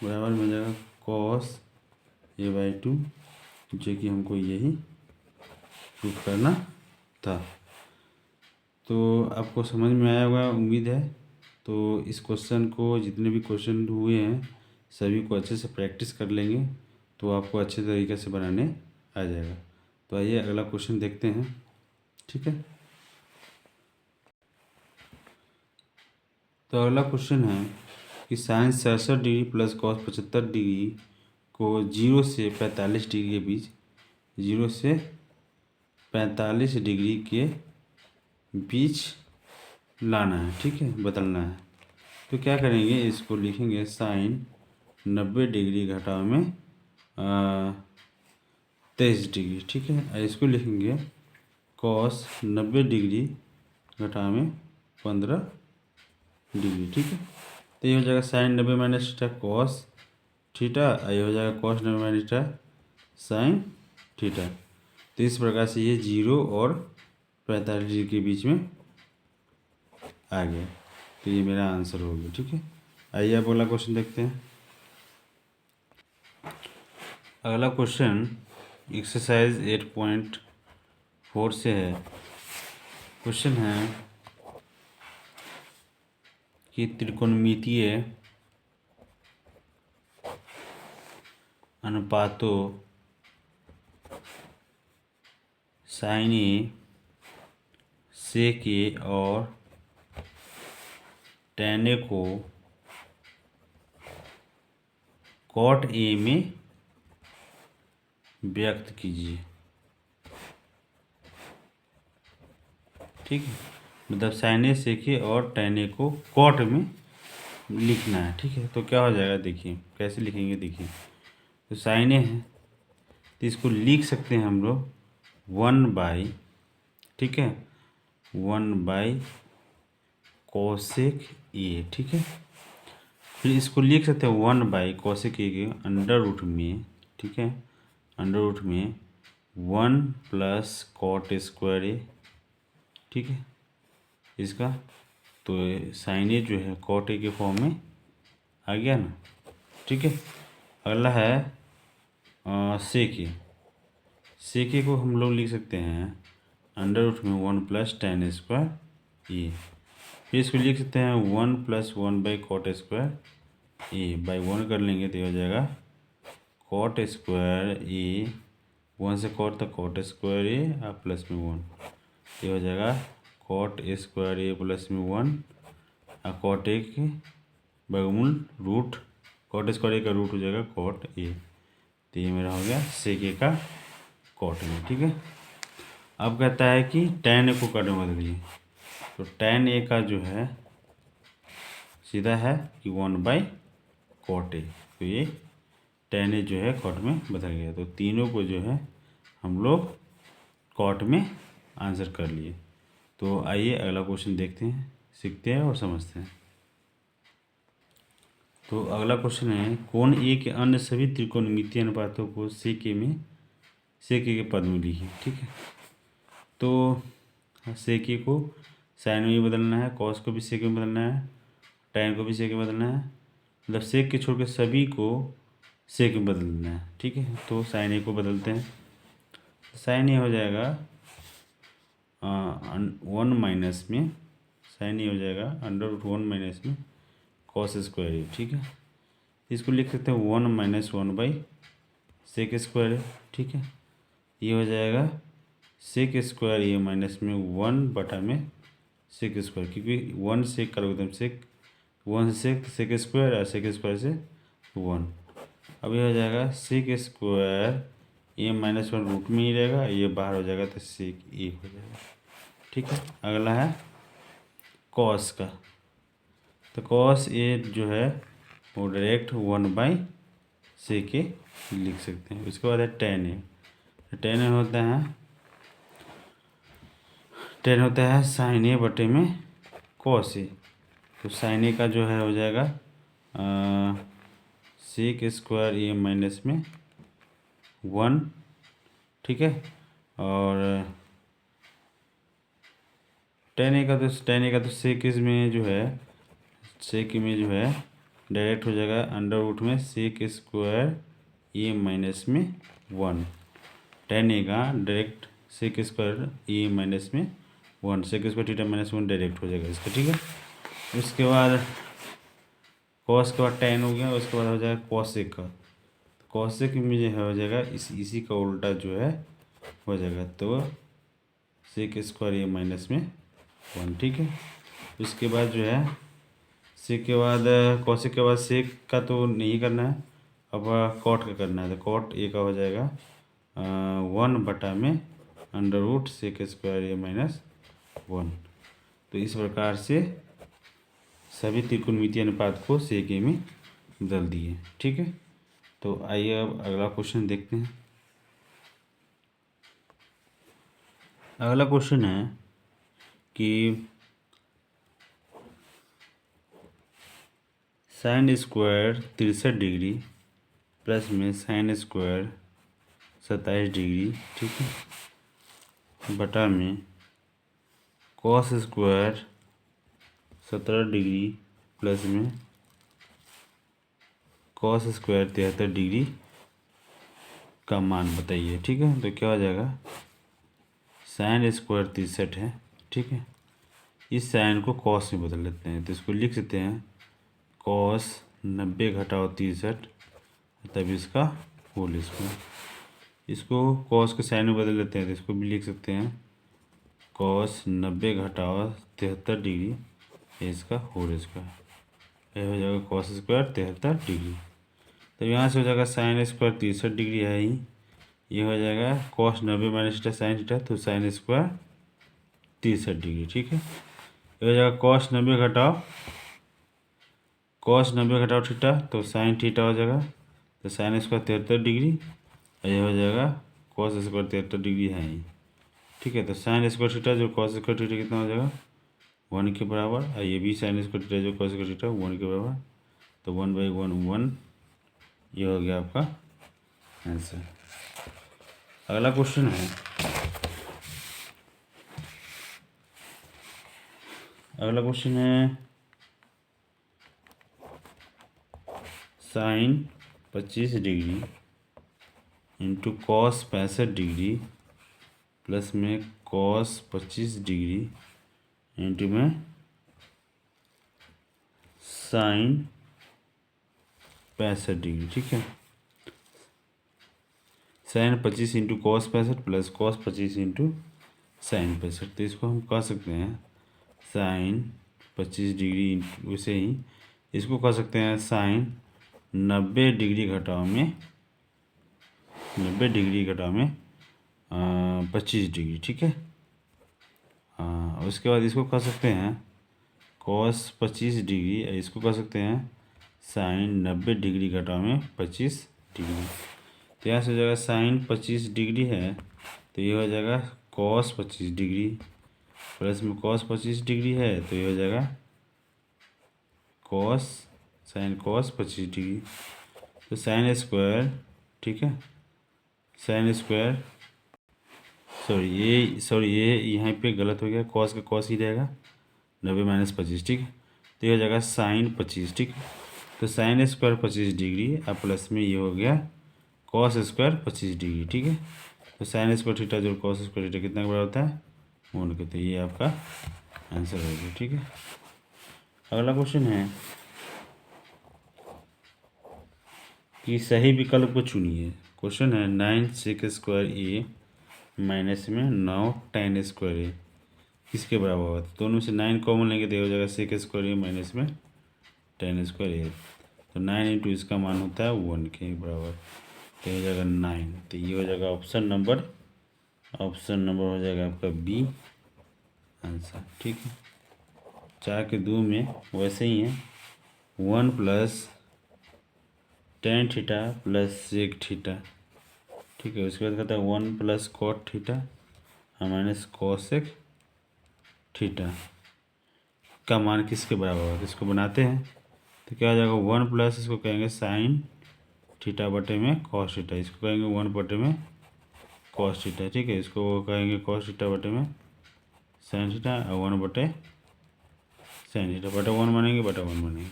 बराबर में हो जाएगा कॉस ए बाई 2, जो कि हमको यही प्रूफ करना था। तो आपको समझ में आया होगा उम्मीद है। तो इस क्वेश्चन को, जितने भी क्वेश्चन हुए हैं सभी को अच्छे से प्रैक्टिस कर लेंगे तो आपको अच्छे तरीके से बनाने आ जाएगा। तो आइए अगला क्वेश्चन देखते हैं, ठीक है। तो अगला क्वेश्चन है कि sine 67 degree plus cos 75 degree को 0 से 45 डिग्री के बीच, 0 से 45 डिग्री के बीच लाना है, ठीक है, बदलना है। तो क्या करेंगे, इसको लिखेंगे साइन 90 डिग्री घटाव में 23 डिग्री, ठीक है। इसको लिखेंगे कॉस 90 डिग्री घटाव में 15 डिग्री, ठीक है। तो ये हो जाएगा sine 90 minus theta cos theta, ये हो जाएगा cos 90 minus theta sine theta. तो इस प्रकार से ये 0 और 45 डिग्री के बीच में आ गया। तो ये मेरा आंसर हो गया, ठीक है। आइए अब अगला क्वेश्चन देखते हैं। अगला क्वेश्चन एक्सरसाइज 8.4 से है। क्वेश्चन है कि त्रिकोणमितीय अनुपातों साइन ए, सेक ए और टैन ए को कॉट ए में व्यक्त कीजिए, ठीक है। मतलब साइन ए, सेक ए और टैन ए को कॉट में लिखना है, ठीक है। तो क्या हो जाएगा, देखिए कैसे लिखेंगे, देखिए। तो साइन ए है तो इसको लिख सकते हैं हम लोग 1/, ठीक है, 1/, कोसेक ए, ठीक है। फिर इसको लिख सकते हैं 1/, कोसेक ए के अंडर रूट में, ठीक है, अंडर रूट में 1 प्लस कॉट स्क्वायर ए, ठीक है, इसका। तो साइन ए जो है कॉट ए के फॉर्म में आ गया ना, ठीक है। अगला है सेक ए। सेक ए को हम लोग लिख सकते हैं अंडर रूट में 1 प्लस टैन स्क्वायर ए। फिर इसको लिख सकते हैं 1 plus 1/, cot square a, by 1 कर लेंगे तो हो जाएगा कॉट स्क्वायर ए, 1 से कॉट तक कॉट स्क्वायर ए और प्लस में 1, ये हो जाएगा कॉट स्क्वायर ए प्लस में 1 और कॉट ए के वर्गमूल रूट, कॉट स्क्वायर ए का रूट हो जाएगा कॉट ए। तो ये मेरा हो गया सेक ए का कॉट में, ठीक है। अब कहता है कि टैन ए को कॉट में बदलिए। तो टैन ए का जो है सीधा है कि 1/, कॉट ए। तो ये टैन ए जो है कॉट में बदल गया। तो तीनों को जो है हम लोग कॉट में आंसर कर लिए। तो आइए अगला क्वेश्चन देखते हैं, सीखते हैं और समझते हैं। तो अगला क्वेश्चन है कोण ए के अन्य सभी त्रिकोणमितीय अनुपातों को सेक ए के पद में लिखिए, ठीक है। तो सेक ए को साइन में भी बदलना है, कॉस को भी सेक में बदलना है, टैन को भी सेक में बदलना है, मतलब सेक के छोड़ के सभी को सेक में बदल देना है। ठीक है, तो साइन ए को बदलते हैं। साइन ए हो जाएगा 1 माइनस में, साइन ए हो जाएगा √1 माइनस में कॉस स्क्वायर ए। ठीक है, इसको लिख सकते हैं 1 माइनस 1 बाई सेक स्क्वायर ए। ठीक है, ये हो जाएगा सेक स्क्वायर ए माइनस में 1 बटा में सेक स्क्वायर, क्योंकि 1 सेक करोगे तो सेक 1 से सेक स्क्वायर और सेक स्क्वायर से 1। अब ये हो जाएगा सेक स्क्वायर ए माइनस 1 रूट में ही रहेगा, ये बाहर हो जाएगा तो सेक ए हो जाएगा। ठीक है, अगला है कॉस का। तो कॉस ए जो है वो डायरेक्ट 1 बाई सेक ए लिख सकते हैं। उसके बाद है टेन ए। टेन ए होता है साइन ए बटे में कॉस ए। तो साइन ए का जो है हो जाएगा सेक स्क्वायर ए माइनस में 1। ठीक है, और टेन ए का तो सेक में जो है डायरेक्ट हो जाएगा अंडर रूट में सेक स्क्वायर ए माइनस में 1। टेन ए का direct sec square a minus में 1, sec square theta minus 1 direct हो जाएगा इसका। ठीक है, उसके बाद कॉस के बाद टेन हो गया, उसके बाद हो जाएगा कॉसेक का। कॉसेक में जो है हो जाएगा इसी का उल्टा जो है हो जाएगा, तो सेक स्क्वायर ए माइनस में 1। ठीक है, उसके बाद जो है सेक के बाद कॉसेक के बाद सेक का तो नहीं करना है, अब कॉट का करना है। तो कॉट ए का हो जाएगा 1 बटा में under root sec square a minus 1। तो इस प्रकार से सभी त्रिकोणमितीय अनुपात को सेक ए में बदल दिए। ठीक है, तो आइए अब अगला क्वेश्चन देखते हैं। अगला क्वेश्चन है कि साइन स्क्वायर 63 डिग्री प्लस में साइन स्क्वायर 27 डिग्री, ठीक है, बटा में कॉस स्क्वायर 17 डिग्री प्लस में कॉस स्क्वायर 73 डिग्री का मान बताइए। ठीक है, तो क्या हो जाएगा, साइन स्क्वायर 63 है। ठीक है, इस साइन को कॉस में बदल लेते हैं, तो इसको लिख सकते हैं कॉस 90 घटाओ 63 तब इसका होल स्क्वायर। इसको कॉस के साइन में बदल लेते हैं, तो इसको भी लिख सकते हैं कॉस 90 घटाओ 73 डिग्री, ये इसका होल स्क्वायर। ये हो जाएगा कॉस स्क्वायर 73 डिग्री। तो यहाँ से हो जाएगा साइन स्क्वायर 63 डिग्री है ही, ये हो जाएगा cos 90 minus theta sine theta, तो साइन स्क्वायर 63 डिग्री। ठीक है, ये हो जाएगा कॉस 90 घटाओ थीटा, तो साइन थीटा हो जाएगा, तो साइन स्क्वायर 73 डिग्री, ये हो जाएगा कॉस स्क्वायर 73 डिग्री है ही। ठीक है, तो साइन स्क्वायर थीटा जो कॉस स्क्वायर थीटा कितना हो जाएगा 1 के बराबर, और ये भी साइन स्क्वायर थीटा जो कॉस स्क्वायर थीटा 1 के बराबर, तो 1/1 1, ये हो गया आपका आंसर। अगला क्वेश्चन है, sine 25 degree into cos 65 degree plus में कॉस 25 डिग्री इंटू में साइन 65 डिग्री। ठीक है, sine 25 into cos 65 plus cos 25 into sine 65, तो इसको हम कह सकते हैं साइन 25 डिग्री, वैसे ही इसको कह सकते हैं साइन 90 डिग्री घटाव में 25 डिग्री। ठीक है, उसके बाद इसको कह सकते हैं कॉस 25 डिग्री, इसको कह सकते हैं साइन 90 डिग्री घटाव में 25 डिग्री। तो यहाँ से हो जाएगा साइन 25 डिग्री है, तो ये हो जाएगा कॉस 25 डिग्री प्लस में कॉस 25 डिग्री है, तो ये हो जाएगा साइन कॉस 25 डिग्री। तो साइन स्क्वायर, ठीक है, साइन स्क्वायर ये यहाँ पे गलत हो गया, कॉस का कॉस ही रहेगा, 90 - 25, ठीक है। तो ये हो जाएगा साइन 25, ठीक है। तो साइन स्क्वायर 25 डिग्री और प्लस में ये हो गया कॉस स्क्वायर 25 डिग्री, ठीक है। तो साइन स्क्वायर थीटा जो कॉस स्क्वायर थीटा कितना के बराबर होता है, 1 के। तो ये आपका आंसर हो गया, ठीक है। अगला क्वेश्चन है कि सही विकल्प को चुनिए। क्वेश्चन है 9 सेक स्क्वायर ए माइनस में 9 tan स्क्वायर ए किसके बराबर होगा। दोनों से 9 कॉमन लेंगे तो ये हो जाएगा सेक स्क्वायर ए माइनस में tan स्क्वायर ए। तो 9 इंटू इसका मान होता है 1 के बराबर, तो हो जाएगा 9। तो ये हो जाएगा ऑप्शन नंबर हो जाएगा आपका बी आंसर, ठीक है। 4 के 2 में वैसे ही है, 1 plus tan theta plus sec theta, ठीक है। उसके बाद कहता है 1 plus cot theta minus cosec theta का मान किसके बराबर होगा। इसको बनाते हैं तो क्या हो जाएगा, 1 प्लस इसको कहेंगे साइन थीटा बटे में कॉस थीटा, इसको कहेंगे 1 बटे में कॉस थीटा, ठीक है। इसको कहेंगे कॉस थीटा बटे में साइन थीटा और 1 बटे साइन थीटा बटे 1 बनेंगे, बटे 1 बनेंगे।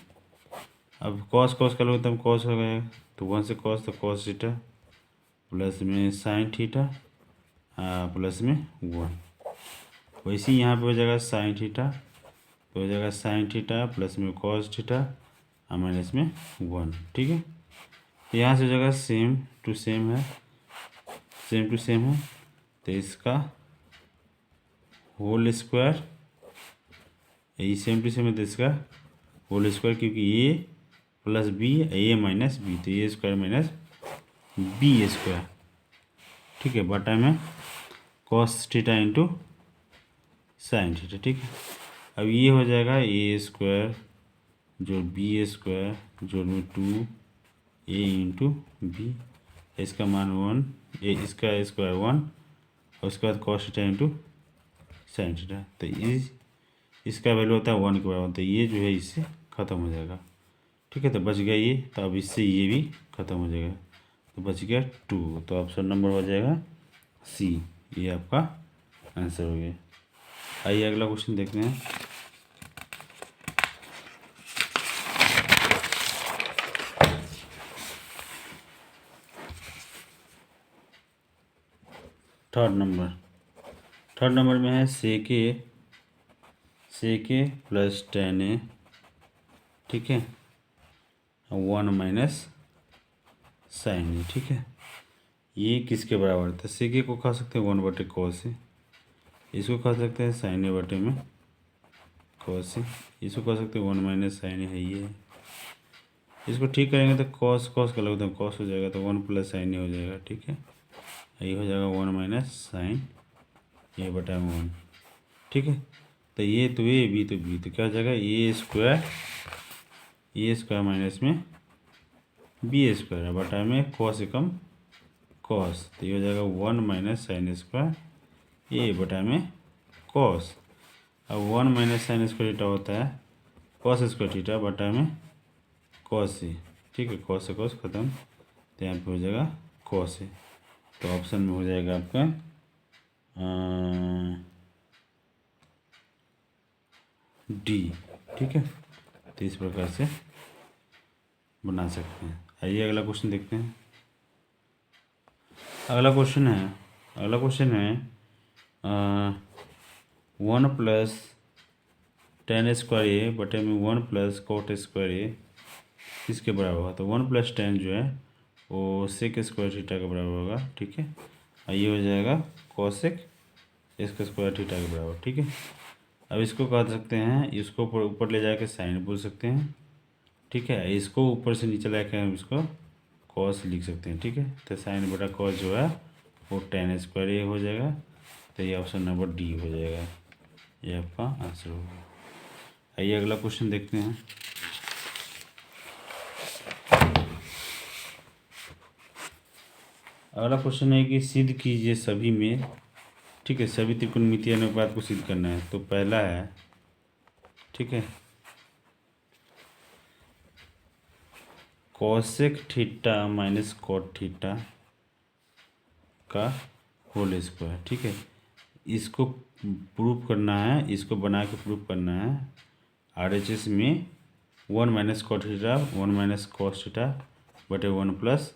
अब कॉस कॉस का लोग तब कॉस हो गया, तो 1 से कॉस, तो कॉस थीटा प्लस में साइन थीटा प्लस में 1। वैसे ही यहाँ पे हो जाएगा साइन थीटा, तो हो जाएगा साइन थीटा प्लस में कॉस थीटा माइनस में 1, ठीक है। तो यहाँ से हो जाएगा सेम टू सेम है, तो इसका होल स्क्वायर, ये सेम टू सेम है तो इसका होल स्क्वायर, क्योंकि ए प्लस बी ए माइनस बी, तो ए स्क्वायर माइनस बी स्क्वायर, ठीक है, बटा में cos theta into sine theta, ठीक है। अब ये हो जाएगा ए स्क्वायर जो बी स्क्वायर जोड़ में 2 ए इंटू बी, इसका मान 1, ए इसका स्क्वायर 1 और उसके बाद cos theta into sine theta. तो इसका वैल्यू होता है 1 के बराबर, तो ये जो है इससे ख़त्म हो जाएगा, ठीक है। तो बच गया ये, तो अब इससे ये भी ख़त्म हो जाएगा, तो बच गया 2। तो ऑप्शन नंबर हो जाएगा सी, ये आपका आंसर हो गया। आइए अगला क्वेश्चन देखते हैं। थर्ड नंबर में है सेक ए प्लस tan ए, ठीक है, 1 माइनस साइन ए, ठीक है। ये किसके बराबर था, सेक ए को खा सकते हैं 1 बटे कॉस ए, इसको खा सकते हैं साइन ए बटे में कॉस ए, इसको खा सकते हैं 1 माइनस साइन ए है ये। इसको ठीक करेंगे तो कॉस का लगता है कॉस हो जाएगा, तो 1 प्लस साइन ए हो जाएगा, ठीक है। ये हो जाएगा 1 माइनस साइन ए बटा 1, ठीक है। तो ये तो ए बी तो बी, तो क्या हो जाएगा ए स्क्वायर माइनस में बी स्क्वायर बटा में कॉस एकम कॉस, तो ये हो जाएगा 1 माइनस साइन स्क्वायर ए बटा में कॉस। अब 1 माइनस साइन स्क्वायर थीटा होता है कॉस स्क्वायर थीटा बटा में कॉस ए, ठीक है। कॉस से कॉस खत्म, तो यहाँ पे हो जाएगा कॉस ए। तो ऑप्शन में हो जाएगा आपका डी, ठीक है। तो इस प्रकार से बना सकते हैं। आइए अगला क्वेश्चन देखते हैं। अगला क्वेश्चन है 1 प्लस tan स्क्वायर ए बटे में 1 प्लस कॉट स्क्वायर ए किसके बराबर होगा। तो 1 प्लस tan जो है वो सेक स्क्वायर थीटा के बराबर होगा, ठीक है। और ये हो जाएगा कॉसेक इसका स्क्वायर थीटा के बराबर, ठीक है। अब इसको कह सकते हैं, इसको ऊपर ले जाके साइन बोल सकते हैं, ठीक है। इसको ऊपर से नीचे लाके हम इसको कॉस लिख सकते हैं, ठीक है। तो साइन बटा कॉस जो है वो tan स्क्वायर ए हो जाएगा, तो ये ऑप्शन नंबर डी हो जाएगा, ये आपका आंसर होगा। आइए अगला क्वेश्चन देखते हैं। अगला क्वेश्चन है कि सिद्ध कीजिए सभी में, ठीक है, सभी त्रिकोणमितीय अनुपात को सिद्ध करना है। तो पहला है, ठीक है, cosec theta minus cot theta का होल स्क्वायर। ठीक है, इसको प्रूफ करना है, इसको बना के प्रूफ करना है। RHS में 1 minus cot theta 1 minus cos theta बटे 1 प्लस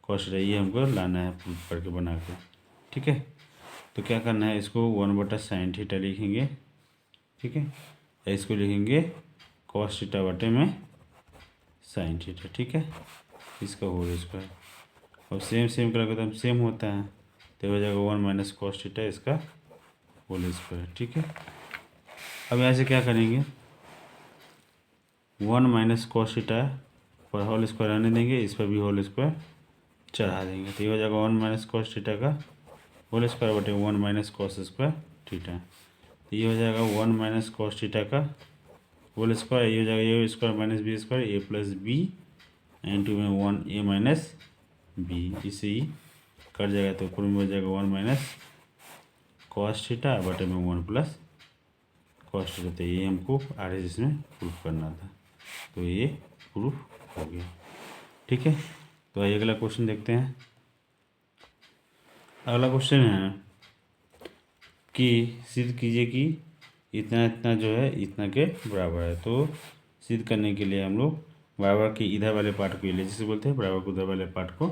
कॉस थीटा, ये हमको लाना है प्रूफ करके बना के। ठीक है, तो क्या करना है, इसको 1 बटा साइन थीटा लिखेंगे। ठीक है, इसको लिखेंगे कॉस थीटा बटे में साइन थीटा। ठीक है, इसका होल स्क्वायर। और सेम सेम का लगता है सेम होता है, तो हो जाएगा 1 माइनस कॉस थीटा इसका होल स्क्वायर। ठीक है, अब यहाँ से क्या करेंगे, 1 माइनस कॉस थीटा पर होल स्क्वायर आने देंगे, इस पर भी होल स्क्वायर चढ़ा देंगे, तो ये हो जाएगा 1 माइनस कॉस थीटा का होल स्क्वायर बटे 1 माइनस कॉस स्क्वायर थीटा। तो ये हो जाएगा 1 माइनस कॉस थीटा का होल स्क्वायर, ये हो जाएगा ए स्क्वायर माइनस बी स्क्वायर ए प्लस बी इंटू में 1 ए माइनस बी, इसे ही कट जाएगा तो ऊपर में हो जाएगा 1 माइनस कॉस थीटा बटे में 1 प्लस कॉस थीटा। तो ये हमको RHS में प्रूफ करना था, तो ये प्रूफ हो गया। ठीक है, तो आइए अगला क्वेश्चन देखते हैं। अगला क्वेश्चन है कि सिद्ध कीजिए कि इतना इतना जो है इतना के बराबर है। तो सिद्ध करने के लिए हम लोग बराबर के इधर वाले पार्ट को LHS बोलते हैं, बराबर के उधर वाले पार्ट को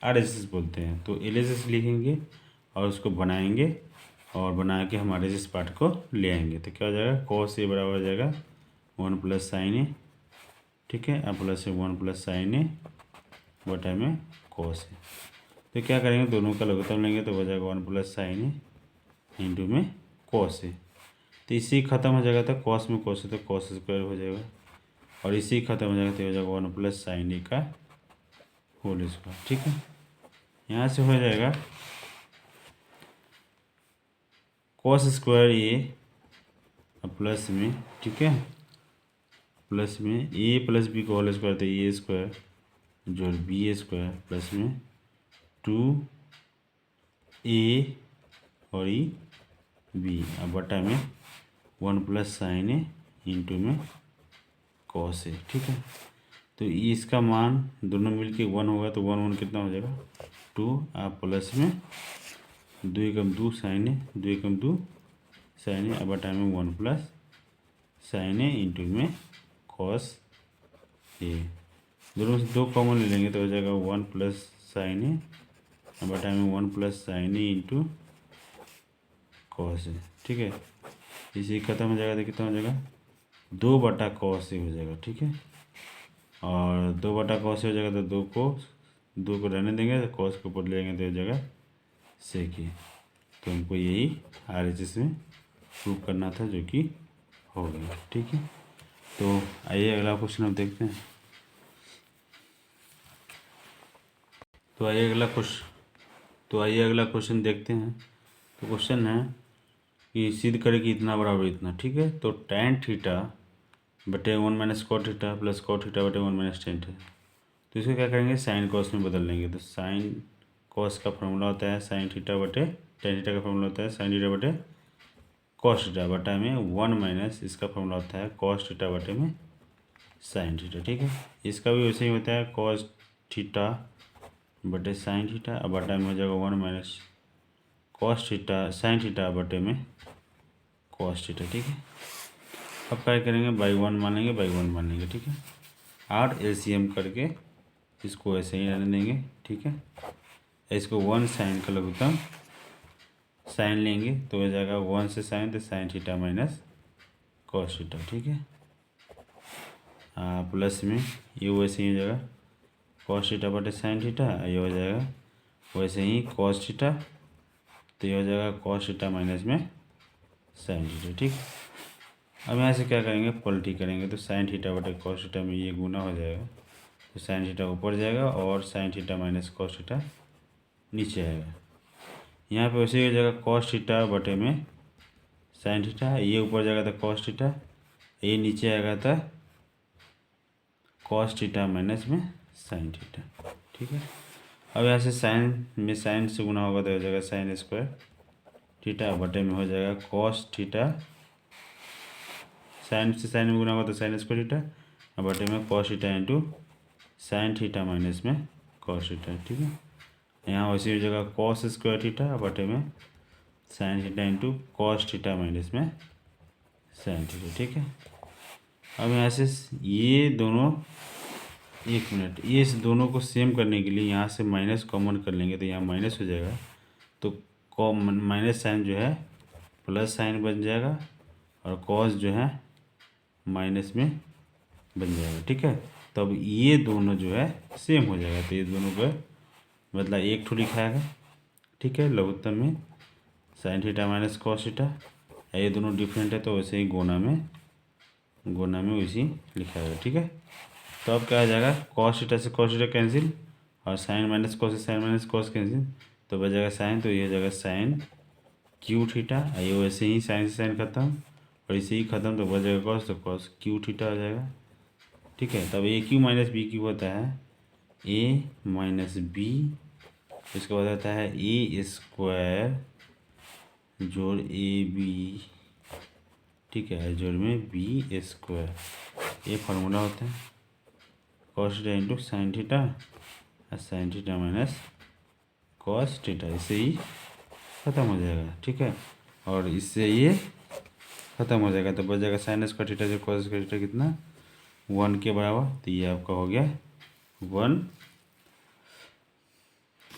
RHS बोलते हैं। तो LHS लिखेंगे और उसको बनाएंगे, और बना के हम RHS पार्ट को ले आएंगे। तो क्या हो जाएगा, cos A बराबर हो जाएगा 1 प्लस साइन ए। ठीक है, अब प्लस 1 प्लस साइन ए बटा में cos A। तो क्या करेंगे, दोनों का लघुत्तम लेंगे तो हो जाएगा 1 प्लस साइन ए इंटू में cos A। तो इसी ख़त्म हो जाएगा, तो cos में cos A तो cos स्क्वायर हो जाएगा, और इसी ख़त्म हो जाएगा तो हो जाएगा 1 प्लस साइन ए का होल स्क्वायर। ठीक है, यहाँ से हो जाएगा cos स्क्वायर ए प्लस में, ठीक है, प्लस में ए प्लस बी का होल स्क्वायर, तो ए स्क्वायर जो बी स्क्वायर प्लस में 2 ए और ई बी अब बटा में 1 प्लस साइन ए इंटू में कॉस ए। ठीक है, तो इसका मान दोनों मिलके 1 होगा, तो 1 1 कितना हो जाएगा 2, आप प्लस में 2 एकम 2 साइन ए 2 एकम 2 साइन ए अब बटा में 1 प्लस साइन ए इंटू में कॉस ए। दोनों से 2 कॉमन ले लेंगे तो हो जाएगा 1 प्लस साइन ए अब बटा में 1 plus sine A into cos A. ठीक है, इसे खत्म हो जाएगा तो कितना हो जाएगा 2 बटा कॉस ए हो जाएगा। ठीक है, और 2 बटा कॉस ए हो जाएगा, तो 2 को रहने देंगे, तो कॉस को ऊपर ले लेंगे तो हो जाएगा सेक ए। तो हमको यही RHS में प्रूव करना था, जो कि हो गया। ठीक है, तो आइए अगला क्वेश्चन अब देखते हैं। तो आइए अगला क्वेश्चन देखते हैं। तो क्वेश्चन है कि सिद्ध करें कि इतना बराबर इतना। ठीक है, तो tan थीटा बटे 1 minus cot theta plus cot theta बटे 1 माइनस टेन थीटा। तो इसको क्या करेंगे, साइन कॉस में बदल लेंगे। तो साइन कॉस का फॉर्मूला होता है साइन थीटा बटे टेन थीटा का फॉर्मूला होता है साइन थीटा बटे कॉस थीटा बटा में 1 माइनस इसका फॉर्मूला होता है कॉस थीटा बटे में साइन थीटा। ठीक है, इसका भी वैसे ही होता है कॉस थीटा बटे साइन थीटा अब बटा में हो जाएगा 1 minus cos theta sine theta बटे में कॉस थीटा। ठीक है, अब क्या करेंगे, बाई 1 मान लेंगे, बाई 1 मान लेंगे। ठीक है, और LCM करके इसको ऐसे ही रहने देंगे। ठीक है, इसको 1 साइन का लघुत्तम साइन लेंगे तो हो जाएगा 1 से साइन तो sign theta minus cos theta. ठीक है, प्लस में ये वैसे ही हो जाएगा कॉस थीटा बटे साइन थीटा, ये हो जाएगा वैसे ही कॉस थीटा, तो ये हो जाएगा कॉस थीटा माइनस में साइन थीटा। ठीक, अब यहाँ से क्या करेंगे, पलटी करेंगे, तो साइन थीटा बटे कॉस थीटा में ये गुना हो जाएगा, तो साइन थीटा ऊपर जाएगा और sine theta minus cos theta नीचे आएगा। यहाँ पे वैसे ही हो जाएगा कॉस थीटा बटे में साइन थीटा, ये ऊपर जाएगा तो कॉस थीटा, ये नीचे आएगा तो कॉस थीटा माइनस में साइन थीटा। ठीक है, अब यहाँ से साइन में साइन से गुना होगा तो हो जाएगा साइन स्क्वायर थीटा बटे में हो जाएगा कॉस थीटा, साइन से साइन में गुना होगा तो साइन स्क्वायर थीटा और बटे में cos theta into sine theta minus में कॉस थीटा। ठीक है, यहाँ वैसे हो जाएगा कॉस स्क्वायर थीटा बटे में sine theta into cos theta minus में साइन थीटा। ठीक है, अब यहाँ से ये दोनों, एक मिनट, ये इस दोनों को सेम करने के लिए यहाँ से माइनस कॉमन कर लेंगे तो यहाँ माइनस हो जाएगा, तो कॉमन माइनस साइन जो है प्लस साइन बन जाएगा और कॉस जो है माइनस में बन जाएगा। ठीक है, तो अब ये दोनों जो है सेम हो जाएगा, तो ये दोनों का मतलब एक ठो लिखाएगा। ठीक है, लघुत्तम में sign theta minus cos theta, ये दोनों डिफरेंट है तो वैसे ही गोना में वैसे ही लिखाएगा। ठीक है, तो अब क्या आ जाएगा, कॉस थीटा से कॉस थीटा कैंसिल और साइन माइनस कॉस से साइन माइनस कॉस कैंसिल, तो बच जाएगा साइन, तो ये हो जाएगा साइन क्यू थीटा, ये वैसे ही साइन से साइन खत्म और इसे ही खत्म, तो बच जाएगा कॉस, तो कॉस क्यू थीटा हो जाएगा। ठीक है, तब ए क्यू माइनस बी क्यू होता है ए माइनस बी, इसके बाद होता है ए स्क्वायर जोड़ ए बी। ठीक है, जोड़ में बी स्क्वायर, ये फार्मूला होता है cos theta into sine theta और sine theta minus cos theta, इससे ही ख़त्म हो जाएगा। ठीक है, और इससे ये ख़त्म हो जाएगा, तो बच जाएगा साइन स्क्वायर थीटा जो कॉस स्क्वायर थीटा कितना 1 के बराबर, तो ये आपका हो गया 1।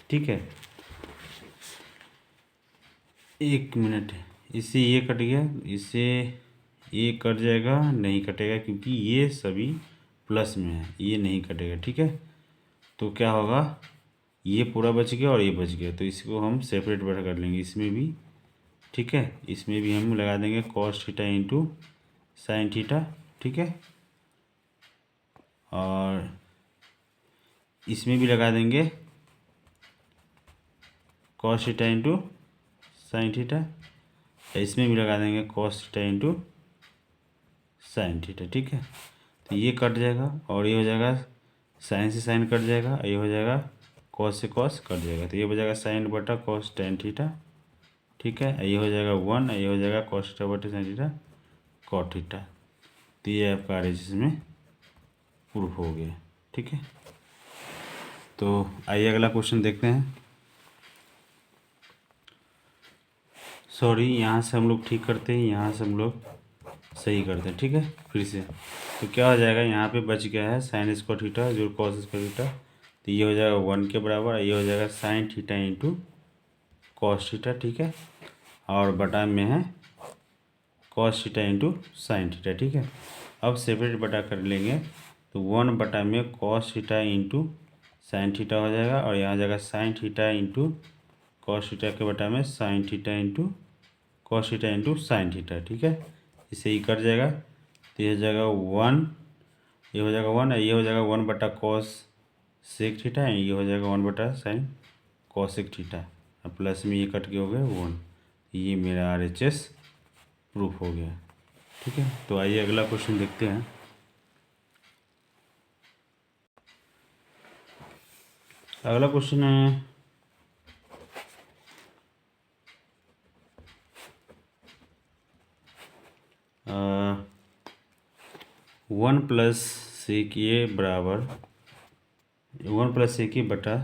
ठीक है, एक मिनट, इससे ये कट गया, इससे ये कट जाएगा, नहीं कटेगा क्योंकि ये सभी प्लस में है, ये नहीं कटेगा। ठीक है, तो क्या होगा, ये पूरा बच गया और ये बच गया, तो इसको हम सेपरेट बटा कर लेंगे इसमें भी। ठीक है, इसमें भी हम लगा देंगे cos theta into sine theta. ठीक है, और इसमें भी लगा देंगे cos theta into sine theta, इसमें भी लगा देंगे cos theta into sine theta. ठीक है, तो ये कट जाएगा और ये हो जाएगा साइन से साइन कट जाएगा, ये हो जाएगा कॉस से कॉस कट जाएगा, तो ये हो जाएगा साइन बटा कॉस टेन थीटा। ठीक है, ये हो जाएगा 1, ये हो जाएगा कॉस थीटा बटे साइन थीटा कॉट थीटा, तो ये आपका RHS में प्रूफ हो गया। ठीक है, तो आइए अगला क्वेश्चन देखते हैं। सॉरी, यहाँ से हम लोग ठीक करते हैं, यहाँ से हम लोग सही करते हैं। ठीक है, फिर से तो क्या हो जाएगा, यहाँ पे बच गया है साइन स्क्वायर थीटा जो कॉस स्क्वायर थीटा, तो ये हो जाएगा 1 के बराबर, ये हो जाएगा sine theta into cos theta. ठीक है, और बटा में है cos theta into sine theta. ठीक है, अब सेपरेट बटा कर लेंगे, तो 1 बटा में cos theta into sine theta हो जाएगा और यहाँ जाएगा sine theta into cos theta के बटा में sine theta into cos theta into sine theta. ठीक है, इसे ही कट जाएगा, तो ये हो जाएगा 1, ये हो जाएगा 1, ये हो जाएगा 1 बटा कॉस सेक थीटा, ये हो जाएगा 1 बटा साइन कॉसेक थीटा, और प्लस में ये कट के हो गया 1, ये मेरा RHS प्रूफ हो गया। ठीक है, तो आइए अगला क्वेश्चन देखते हैं। अगला क्वेश्चन है 1 प्लस सेक ए बराबर 1 प्लस सेक ए बटा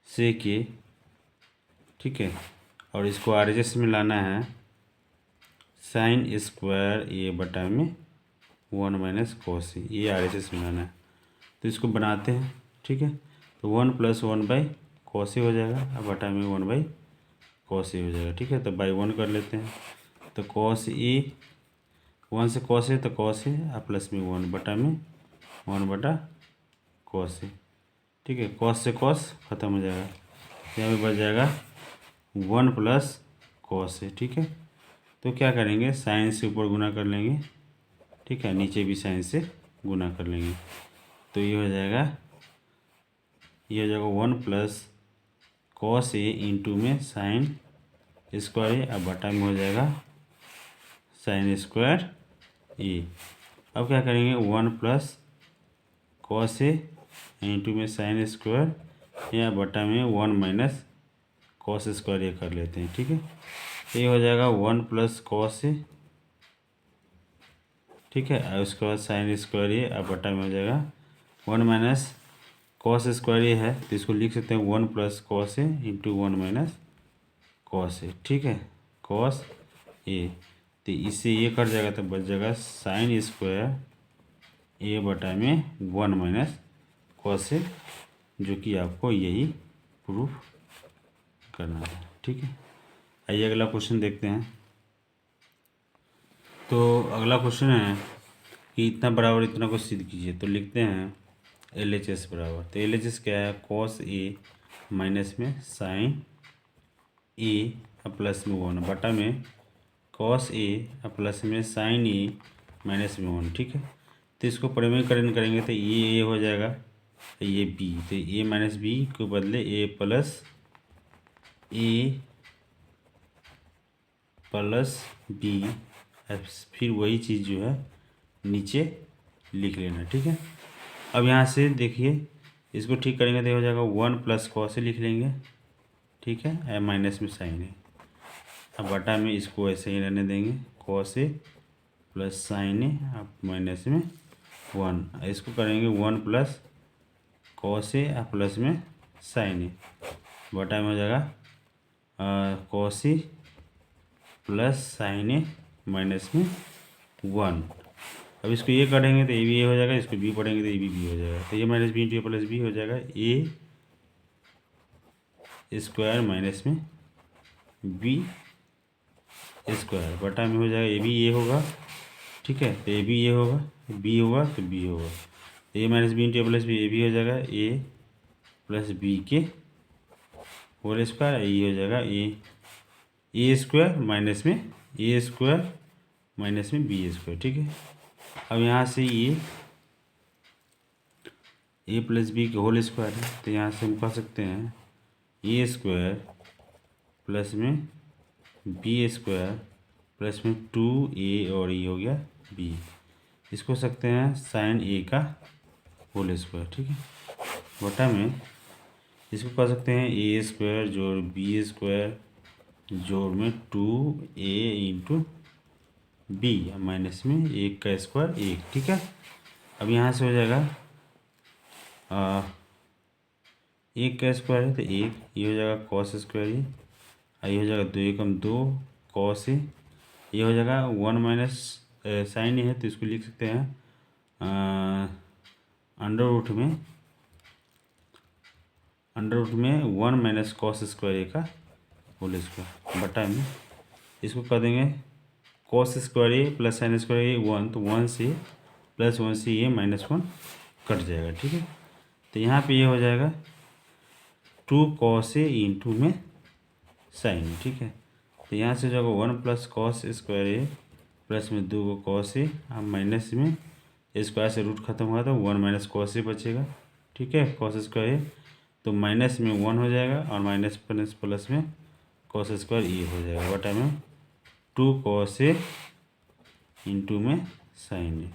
सेक ए। ठीक है, और इसको RHS में लाना है साइन स्क्वायर ए बटा में 1 माइनस कॉस ए, ये RHS में लाना है, तो इसको बनाते हैं। ठीक है, तो 1 प्लस 1 बाई कॉस ए हो जाएगा, अब बटा में 1 बाई कॉस ए हो जाएगा। ठीक है, तो बाई 1 कर लेते हैं, तो कॉस ए 1 से कॉस ए, तो कॉस ए और प्लस में 1 बटा में 1 बटा कॉस ए। ठीक है, कॉस से कॉस खत्म हो जाएगा, यहाँ पे बच जाएगा 1 प्लस कॉस ए। ठीक है, तो क्या करेंगे, साइन से ऊपर गुना कर लेंगे। ठीक है, नीचे भी साइन से गुना कर लेंगे, तो ये हो जाएगा 1 प्लस कॉस ए इंटू में साइन स्क्वायर ए, अब बटा में हो जाएगा साइन स्क्वायर ए। अब क्या करेंगे, 1 प्लस कॉस ए इंटू में साइन स्क्वायर या बटा में 1 माइनस कॉस स्क्वायर ए कर लेते हैं। ठीक है, ये हो जाएगा 1 प्लस कॉस ए। ठीक है, और उसके बाद साइन स्क्वायर ए, अब बटा में हो जाएगा 1 माइनस कॉस स्क्वायर ए है तो इसको लिख सकते हैं 1 plus cos A into 1 minus cos A, ठीक है, कॉस ए। तो इससे ये कट जाएगा तो बच जाएगा साइन स्क्वायर ए बटा में 1 माइनस कॉस ए, जो कि आपको यही प्रूफ करना है, ठीक है। आइए अगला क्वेश्चन देखते हैं। तो अगला क्वेश्चन है कि इतना बराबर इतना को सिद्ध कीजिए। तो लिखते हैं LHS बराबर, तो LHS क्या है, कॉस ए माइनस में साइन ए प्लस में 1 बटा में कॉस ए प्लस में साइन ए माइनस में 1, ठीक है। तो इसको परिमेयकरण करेंगे तो ये ए हो जाएगा, तो ये बी, तो ए माइनस बी को बदले ए प्लस बी, फिर वही चीज़ जो है नीचे लिख लेना, ठीक है। अब यहाँ से देखिए इसको ठीक करेंगे तो हो जाएगा 1 प्लस कॉस ए लिख लेंगे, ठीक है, माइनस में साइन है। अब बटा में इसको ऐसे ही रहने देंगे, कॉस ए प्लस साइन ए अब माइनस में 1, इसको करेंगे 1 प्लस कॉस ए प्लस में साइन ए, बटा में हो जाएगा cos a plus sine A minus में 1। अब इसको ये करेंगे तो ए भी ए हो जाएगा, इसको बी पढ़ेंगे तो ए भी हो जाएगा, तो ये माइनस बी इंटू ए प्लस बी हो जाएगा ए स्क्वायर माइनस में बी स्क्वायर, बटा में हो जाएगा ए भी ए होगा, ठीक है, तो ए भी ए होगा, बी होगा तो बी होगा, तो ए माइनस बी इंटू ए प्लस बी, ए भी हो जाएगा ए प्लस बी के होल स्क्वायर, ये हो जाएगा ए स्क्वायर माइनस में ए स्क्वायर माइनस में बी स्क्वायर, ठीक है। अब यहाँ से ये ए प्लस बी के होल स्क्वायर है, तो यहाँ से हम कह सकते हैं ए स्क्वायर प्लस में बी स्क्वायर प्लस में 2a और ये हो गया b, इसको कह सकते हैं साइन ए का होल स्क्वायर, ठीक है, बटा में इसको कह सकते हैं ए स्क्वायर जोड़ बी स्क्वायर जोड़ में 2a इंटू बी माइनस में 1 का स्क्वायर 1, ठीक है। अब यहाँ से हो जाएगा 1 का स्क्वायर है तो 1, ये हो जाएगा कॉस स्क्वायर, ये हो जाएगा 2 एकम 2 कॉस ए, ये हो जाएगा 1 माइनस साइन है तो इसको लिख सकते हैं अंडर रूट में 1 माइनस कॉस स्क्वायर ए का होल स्क्वायर, बटा में इसको कर देंगे कॉस स्क्वायर ए प्लस साइन स्क्वायर ए 1, तो 1 से प्लस 1 से ये माइनस 1 कट जाएगा, ठीक है। तो यहाँ पे ये हो जाएगा 2 कॉस ए इंटू में साइन, ठीक है। तो यहाँ से जो होगा 1 प्लस कॉस स्क्वायर ए प्लस में 2 कॉस ए, अब माइनस में स्क्वायर से रूट खत्म हुआ तो 1 माइनस कॉस ए बचेगा, ठीक है, कॉस स्क्वायर ए, तो माइनस में 1 हो जाएगा और माइनस प्लस में कॉस स्क्वायर ए हो जाएगा, बटा में 2 कॉस ए इंटू में साइन ए,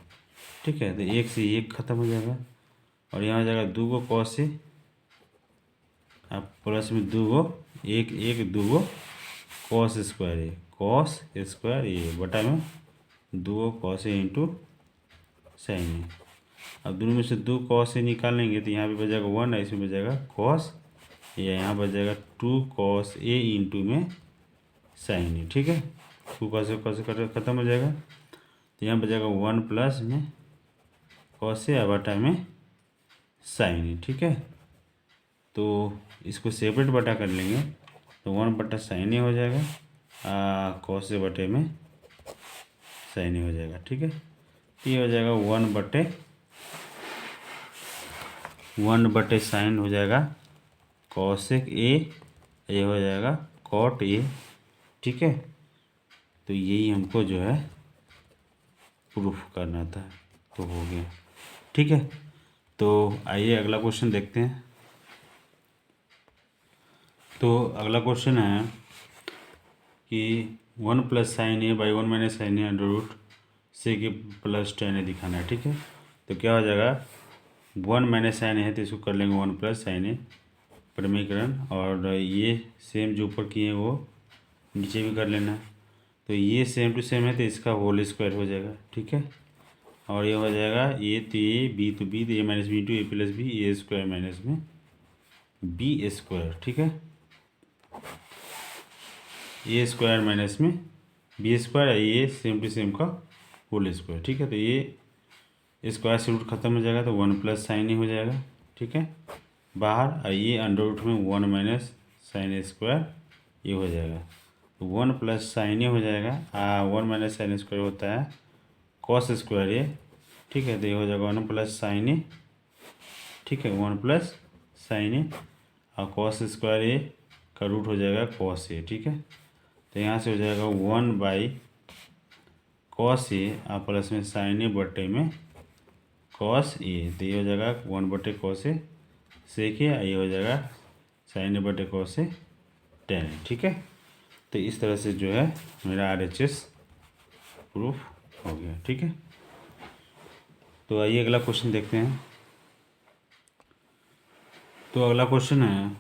ठीक है। तो 1 से 1 खत्म हो जाएगा और यहाँ हो जाएगा 2 कॉस ए अब प्लस में 2 2 कॉस स्क्वायर ए बटा में 2 कॉस ए इंटू साइन ए। अब दोनों में से 2 कॉस ए निकालेंगे तो यहाँ पे बच जाएगा 1 है, इसमें बच जाएगा कॉस या यहाँ बच जाएगा 2 कॉस ए इंटू में साइन ए, ठीक है, 2 कॉस ए खत्म हो जाएगा, तो यहाँ बच जाएगा 1 प्लस में कॉस ए बटा में साइन ए, ठीक है। तो इसको सेपरेट बटा कर लेंगे तो 1 बटा साइन ए हो जाएगा, कॉस ए बटे में साइन ए हो जाएगा, ठीक है। ये हो जाएगा 1 बटे साइन हो जाएगा कॉसेक ए, ये हो जाएगा कॉट ए, ठीक है। तो यही हमको जो है प्रूफ करना था, तो हो गया, ठीक है। तो आइए अगला क्वेश्चन देखते हैं। तो अगला क्वेश्चन है कि 1 plus sine a by 1 minus sine a under root से के प्लस टेन ए दिखाना है, ठीक है। तो क्या हो जाएगा 1 माइनस साइन ए है तो इसको कर लेंगे 1 प्लस साइन ए परिमेयकरण, और ये सेम जो ऊपर किए हैं वो नीचे भी कर लेना है। तो ये सेम टू सेम है तो इसका होल स्क्वायर हो जाएगा, ठीक है। और ये हो जाएगा ए तो ए, बी तो बी, तो ए माइनस बी इंटू ए प्लस बी, ए स्क्वायर माइनस में बी स्क्वायर। ठीक है, ए स्क्वायर माइनस में बी स्क्वायर, ये सेम टू सेम का होल स्क्वायर। ठीक है, तो ये स्क्वायर से रूट खत्म हो जाएगा तो 1 प्लस साइन ए हो जाएगा। ठीक है, बाहर ये अंडर रूट में 1 माइनस साइन ए स्क्वायर ये हो जाएगा, तो 1 प्लस साइन ए हो जाएगा। 1 माइनस साइन स्क्वायर होता है कॉस स्क्वायर ए। ठीक है, तो ये हो जाएगा 1 प्लस साइन ए। ठीक है, 1 प्लस साइन ए और कॉस स्क्वायर ए का रूट हो जाएगा कॉस ए। ठीक है, तो यहाँ से हो जाएगा 1 बाई कॉस ए और प्लस में साइन ए बटे में कॉस ए, तो ये हो जाएगा 1 बटे कॉस ए सेक ए, ये हो जाएगा साइन ए बटे कॉस ए टेन ए। ठीक है, तो इस तरह से जो है मेरा RHS प्रूफ हो गया। ठीक है, तो आइए अगला क्वेश्चन देखते हैं। तो अगला क्वेश्चन है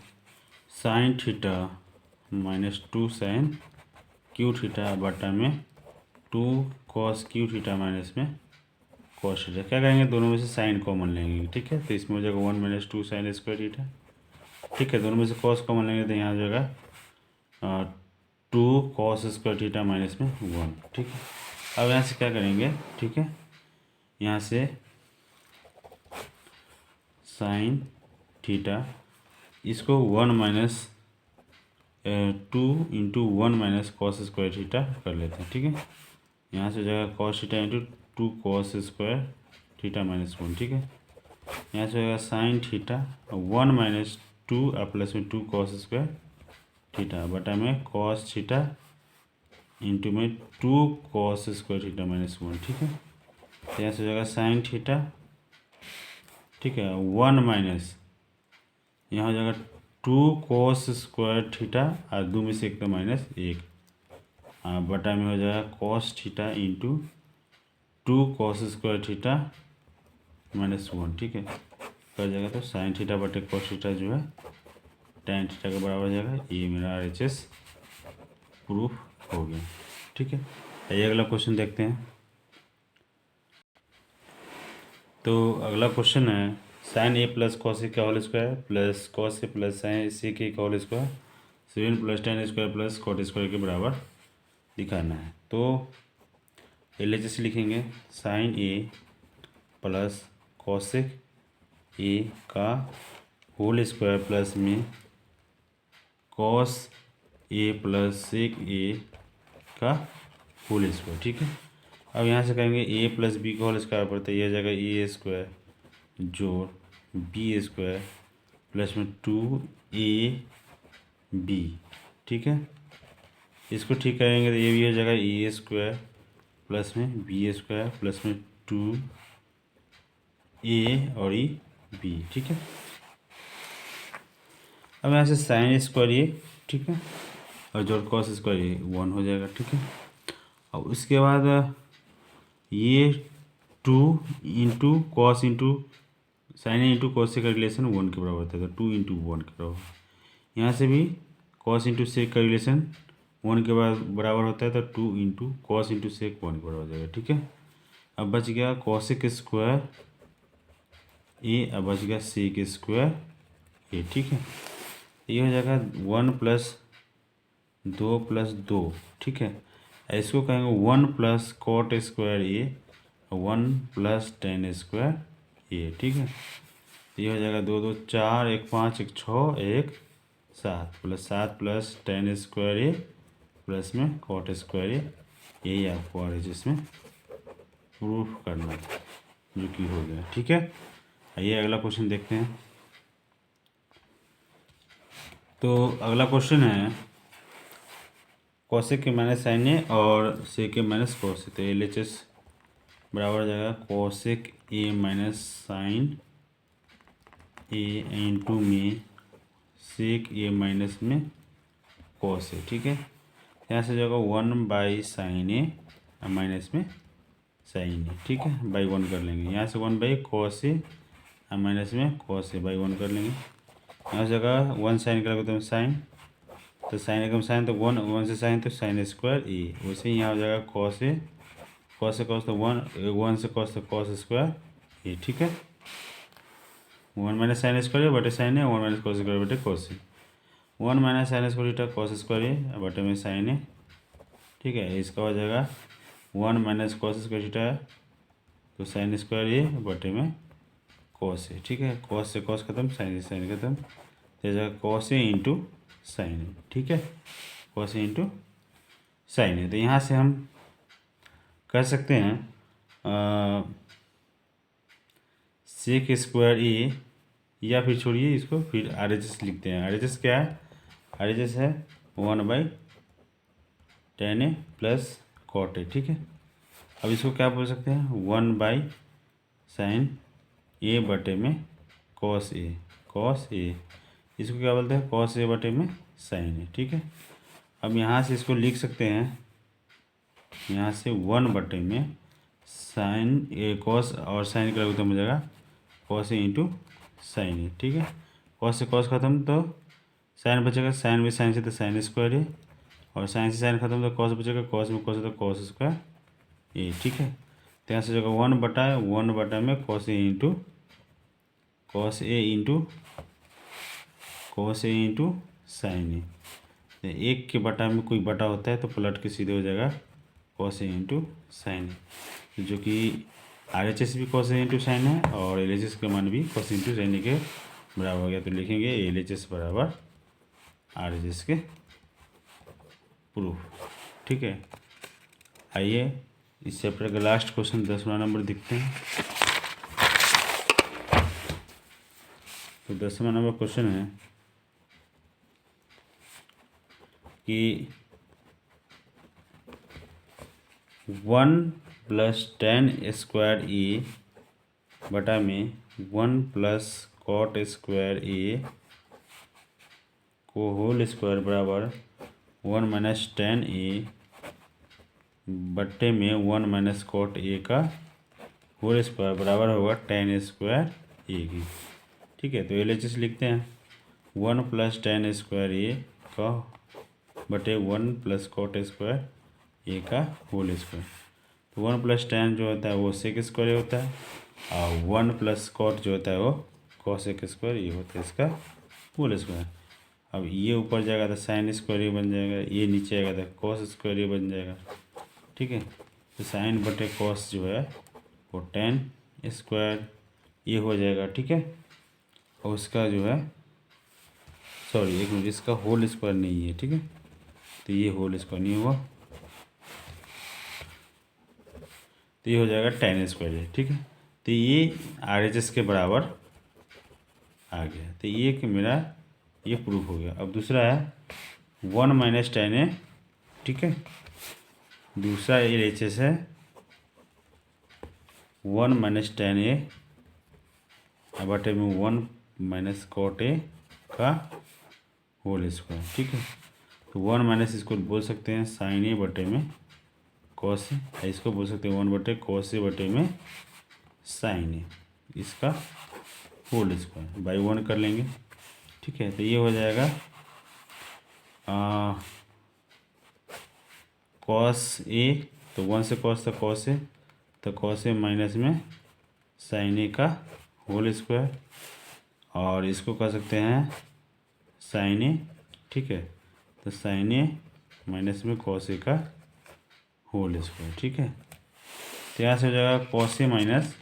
sine theta minus 2 sine cube theta बटा में 2 कॉस क्यू थीटा माइनस में कॉस थीटा। क्या करेंगे, दोनों में से साइन कॉमन लेंगे। ठीक है, तो इसमें हो जाएगा 1 माइनस 2 साइन स्क्वायर थीटा। ठीक है, दोनों में से कॉस कॉमन लेंगे तो यहाँ हो जाएगा 2 कॉस स्क्वायर थीटा माइनस में 1। ठीक है, अब यहाँ से क्या करेंगे, ठीक है, यहाँ से साइन थीटा इसको 1 minus 2 into 1 minus cos square theta कर लेते हैं। ठीक है, यहाँ से हो जाएगा cos theta into 2 cos square theta minus 1। ठीक है, यहाँ से हो जाएगा साइन थीटा 1 माइनस 2 और प्लस में 2 कॉस स्क्वायर थीटा बटा में कॉस थीटा इंटू में 2 कॉस स्क्वायर थीटा माइनस 1। ठीक है, तो यहाँ से हो जाएगा साइन थीटा, ठीक है, 1 माइनस यहाँ हो जाएगा 2 कॉस स्क्वायर थीटा और 2 में से एक तो माइनस 1 बटा में हो जाएगा cos theta into 2 cos square theta minus 1। ठीक है, कर जाएगा तो साइन थीटा बटे कॉस थीटा जो है tan थीटा के बराबर हो जाएगा। ये मेरा RHS प्रूफ हो गया। ठीक है, आइए अगला क्वेश्चन देखते हैं। तो अगला क्वेश्चन है sine a plus cos a का whole square plus cos a plus sine c के का whole square 7 plus tan square plus cot square के बराबर दिखाना है। तो LHS लिखेंगे sine a plus cosec a का होल स्क्वायर प्लस में cos a plus sec a का होल स्क्वायर। ठीक है, अब यहाँ से कहेंगे ए प्लस बी का होल स्क्वायर पर, तो यह हो जाएगा ए स्क्वायर जोड़ बी स्क्वायर प्लस में 2ab। ठीक है, इसको ठीक करेंगे तो ये भी हो जाएगा ए स्क्वायर प्लस में बी स्क्वायर प्लस में 2a और ई बी। ठीक है, अब यहाँ से साइन स्क्वायर ये, ठीक है, और जोड़ कॉस स्क्वायर ये 1 हो जाएगा। ठीक है, और उसके बाद ये 2 into cos into sine into cos से का रिलेशन 1 के बराबर होता है, तो 2 इंटू 1 के बराबर। यहाँ से भी कॉस इंटू सेक का रिलेशन 1 के बराबर होता है, तो 2 इंटू कॉस इंटू सेक 1 के बराबर हो जाएगा। ठीक है, अब बच गया कॉसेक स्क्वायर ए, अब बच गया सेक स्क्वायर ए। ठीक है, ये हो जाएगा 1 प्लस 2 प्लस 2। ठीक है, इसको कहेंगे 1 प्लस कॉट स्क्वायर ए 1 प्लस tan स्क्वायर ए। ठीक है, ये हो जाएगा 2 2 4 1 5 1 6 1 7 प्लस 7 प्लस tan स्क्वायर ए प्लस में कॉट स्क्वायर ए। यही आपको RHS में प्रूफ करना है, जो कि हो गया। ठीक है, आइए अगला क्वेश्चन देखते हैं। तो अगला क्वेश्चन है कॉसेक के माइनस साइन ए और सेक के माइनस कॉस ए, तो LHS बराबर हो जाएगा cosec a minus sine A into में सेक ए माइनस में कॉस ए। ठीक है, यहाँ से जाएगा 1 बाई साइन ए माइनस में साइन ए। ठीक है, बाई 1 कर लेंगे। यहाँ से 1 बाई कॉस ए माइनस में कॉस ए बाई 1 कर लेंगे। यहाँ से जगह 1 साइन करेंगे तो साइन, तो साइन एकम साइन, तो 1 1 से साइन तो साइन स्क्वायर ए। वैसे ही यहाँ हो जाएगा कॉस ए कॉस से कॉस तो 1 से कॉस तो कॉस स्क्वायर ए, ठीक है। 1 माइनस साइन स्क्वायर ए बटे sine A, 1 minus cos square बटे cos A, 1 minus sine square theta cos square A बटे में साइन ए, ठीक है। इसका हो जाएगा 1 माइनस कॉस स्क्वायर थीटा तो साइन स्क्वायर ए बटे में कॉस ए, ठीक है। कॉस से कॉस खत्म, साइन से साइन खत्म, तो हो जाएगा कॉस ए इंटू साइन ए, ठीक है। कॉस ए इंटू साइन ए, तो यहाँ से हम कर सकते हैं सेक स्क्वायर ए, या फिर छोड़िए इसको, फिर आर एच एस लिखते हैं। आर एच एस क्या है? आर एच एस है 1/tan A plus cot A, ठीक है। अब इसको क्या बोल सकते हैं? 1/sin ए बटे में कॉस ए, कॉस ए, इसको क्या बोलते हैं? कॉस ए बटे में साइन ए, ठीक है। अब यहाँ से इसको लिख सकते हैं, यहाँ से 1 बटे में साइन ए, कॉस और साइन का लघुत्तम हो जाएगा कॉस ए इंटू साइन ए, ठीक है। कॉस से कॉस खत्म तो साइन बचेगा, साइन में साइन से तो साइन स्क्वायर ए, और साइन से साइन खत्म तो कॉस बचेगा, कॉस में कॉस है तो कॉस स्क्वायर ए, ठीक है। तो यहाँ से जगह 1 बटा में कॉस ए इंटू साइन ए, तो एक के बटा में कोई बटा होता है तो पलट के सीधे हो जाएगा कॉस ए इंटू साइन ए, जो कि आर एच एस भी कॉस ए इंटू साइन है और एल एच एस का मान भी कॉस इंटू साइन ए के बराबर हो गया। तो लिखेंगे एल एच एस बराबर आर एच एस के प्रूफ, ठीक है। आइए इस चैप्टर का लास्ट क्वेश्चन 10वां नंबर देखते हैं। तो 10वां नंबर क्वेश्चन है कि 1 + tan स्क्वायर ए बटा में 1 + cot स्क्वायर ए को होल स्क्वायर बराबर 1 माइनस tan ए बट्टे में 1 माइनस cot ए का होल स्क्वायर बराबर होगा tan स्क्वायर ए की, ठीक है। तो एल एच एस लिखते हैं 1 + tan स्क्वायर ए का बटे 1 + cot स्क्वायर ए का होल स्क्वायर। तो 1 + tan जो होता है वो सेक स्क्वायर होता है, और 1 + cot जो होता है वो कॉसेक स्क्वायर ये होता है इसका होल स्क्वायर। अब ये ऊपर जाएगा तो साइन स्क्वायर ये बन जाएगा, ये नीचे आएगा तो कॉस स्क्वायर ये बन जाएगा, ठीक है। तो साइन बटे कॉस जो है वो tan स्क्वायर ये हो जाएगा, ठीक है। और उसका जो है सॉरी एक मिनट, इसका होल स्क्वायर नहीं है, ठीक है। तो ये होल स्क्वायर नहीं हुआ, तो ये हो जाएगा tan स्क्वायर है, ठीक है। तो ये आर एच एस के बराबर आ गया। तो ये कि मेरा ये प्रूफ हो गया। अब दूसरा है 1 माइनस tan ए, ठीक है। दूसरा एल एच एस है 1 माइनस tan ए बटे में 1 माइनस cot ए का होल स्क्वायर, ठीक है। तो 1 माइनस इसको बोल सकते हैं साइन ए बटे में कॉस ए, इसको बोल सकते हैं 1 बटे कॉस ए बटे में साइन ए, इसका होल स्क्वायर बाई 1 कर लेंगे, ठीक है। तो ये हो जाएगा कॉस ए, तो 1 से कॉस तो कॉस ए, तो कॉस ए माइनस में साइन ए का होल स्क्वायर, और इसको कर सकते हैं साइन ए, ठीक है। तो साइन ए माइनस में कॉस ए का होल स्क्वायर, ठीक है। तो यहाँ से हो जाएगा कॉस ए माइनस,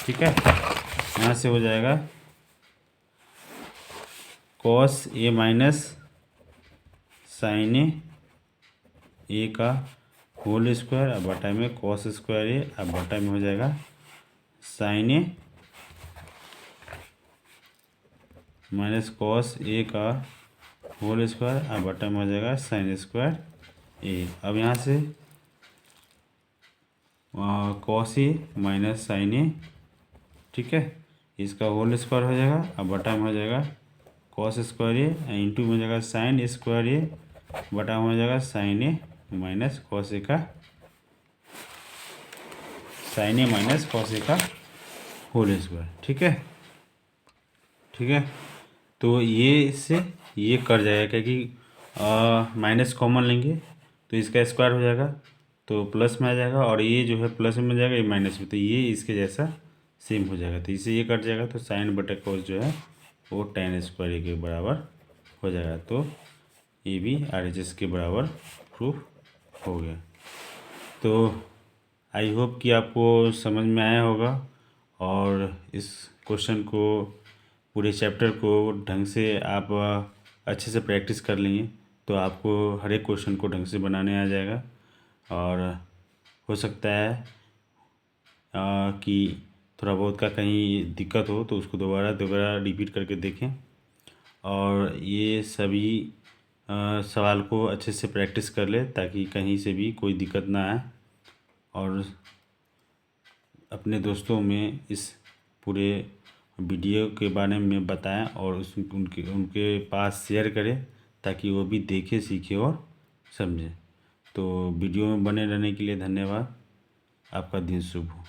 ठीक है। यहाँ से हो जाएगा कॉस ए माइनस साइन ए का होल स्क्वायर, अब बटा में कॉस स्क्वायर ए, अब बटा में हो जाएगा sign A minus cos a का होल स्क्वायर, अब बटा में हो जाएगा साइन स्क्वायर ए। अब यहाँ से कॉस ए माइनस साइन ए, ठीक है, इसका होल स्क्वायर हो जाएगा, अब बटा में हो जाएगा कॉस स्क्वायर ए इंटू में हो जाएगा साइन स्क्वायर ए, बटा में हो जाएगा sign A minus cos a का sign A minus cos a का होल स्क्वायर, ठीक है, ठीक है। तो ये इससे ये कर जाएगा, क्योंकि माइनस कॉमन लेंगे तो इसका स्क्वायर हो जाएगा, तो प्लस में आ जाएगा, और ये जो है प्लस में जाएगा, ये माइनस में, तो ये इसके जैसा सेम हो जाएगा। तो इससे ये कट जाएगा, तो साइन बटा कोस जो है वो tan स्क्वायर के बराबर हो जाएगा। तो ये भी RHS के बराबर प्रूफ हो गया। तो आई होप कि आपको समझ में आया होगा, और इस क्वेश्चन को, पूरे चैप्टर को ढंग से आप अच्छे से प्रैक्टिस कर लेंगे तो आपको हर एक क्वेश्चन को ढंग से बनाने आ जाएगा। और हो सकता है कि थोड़ा बहुत का कहीं दिक्कत हो तो उसको दोबारा रिपीट करके देखें, और ये सभी सवाल को अच्छे से प्रैक्टिस कर ले ताकि कहीं से भी कोई दिक्कत ना आए, और अपने दोस्तों में इस पूरे वीडियो के बारे में बताएं और उनके उनके पास शेयर करें ताकि वो भी देखें, सीखें और समझें। तो वीडियो में बने रहने के लिए धन्यवाद। आपका दिन शुभ हो।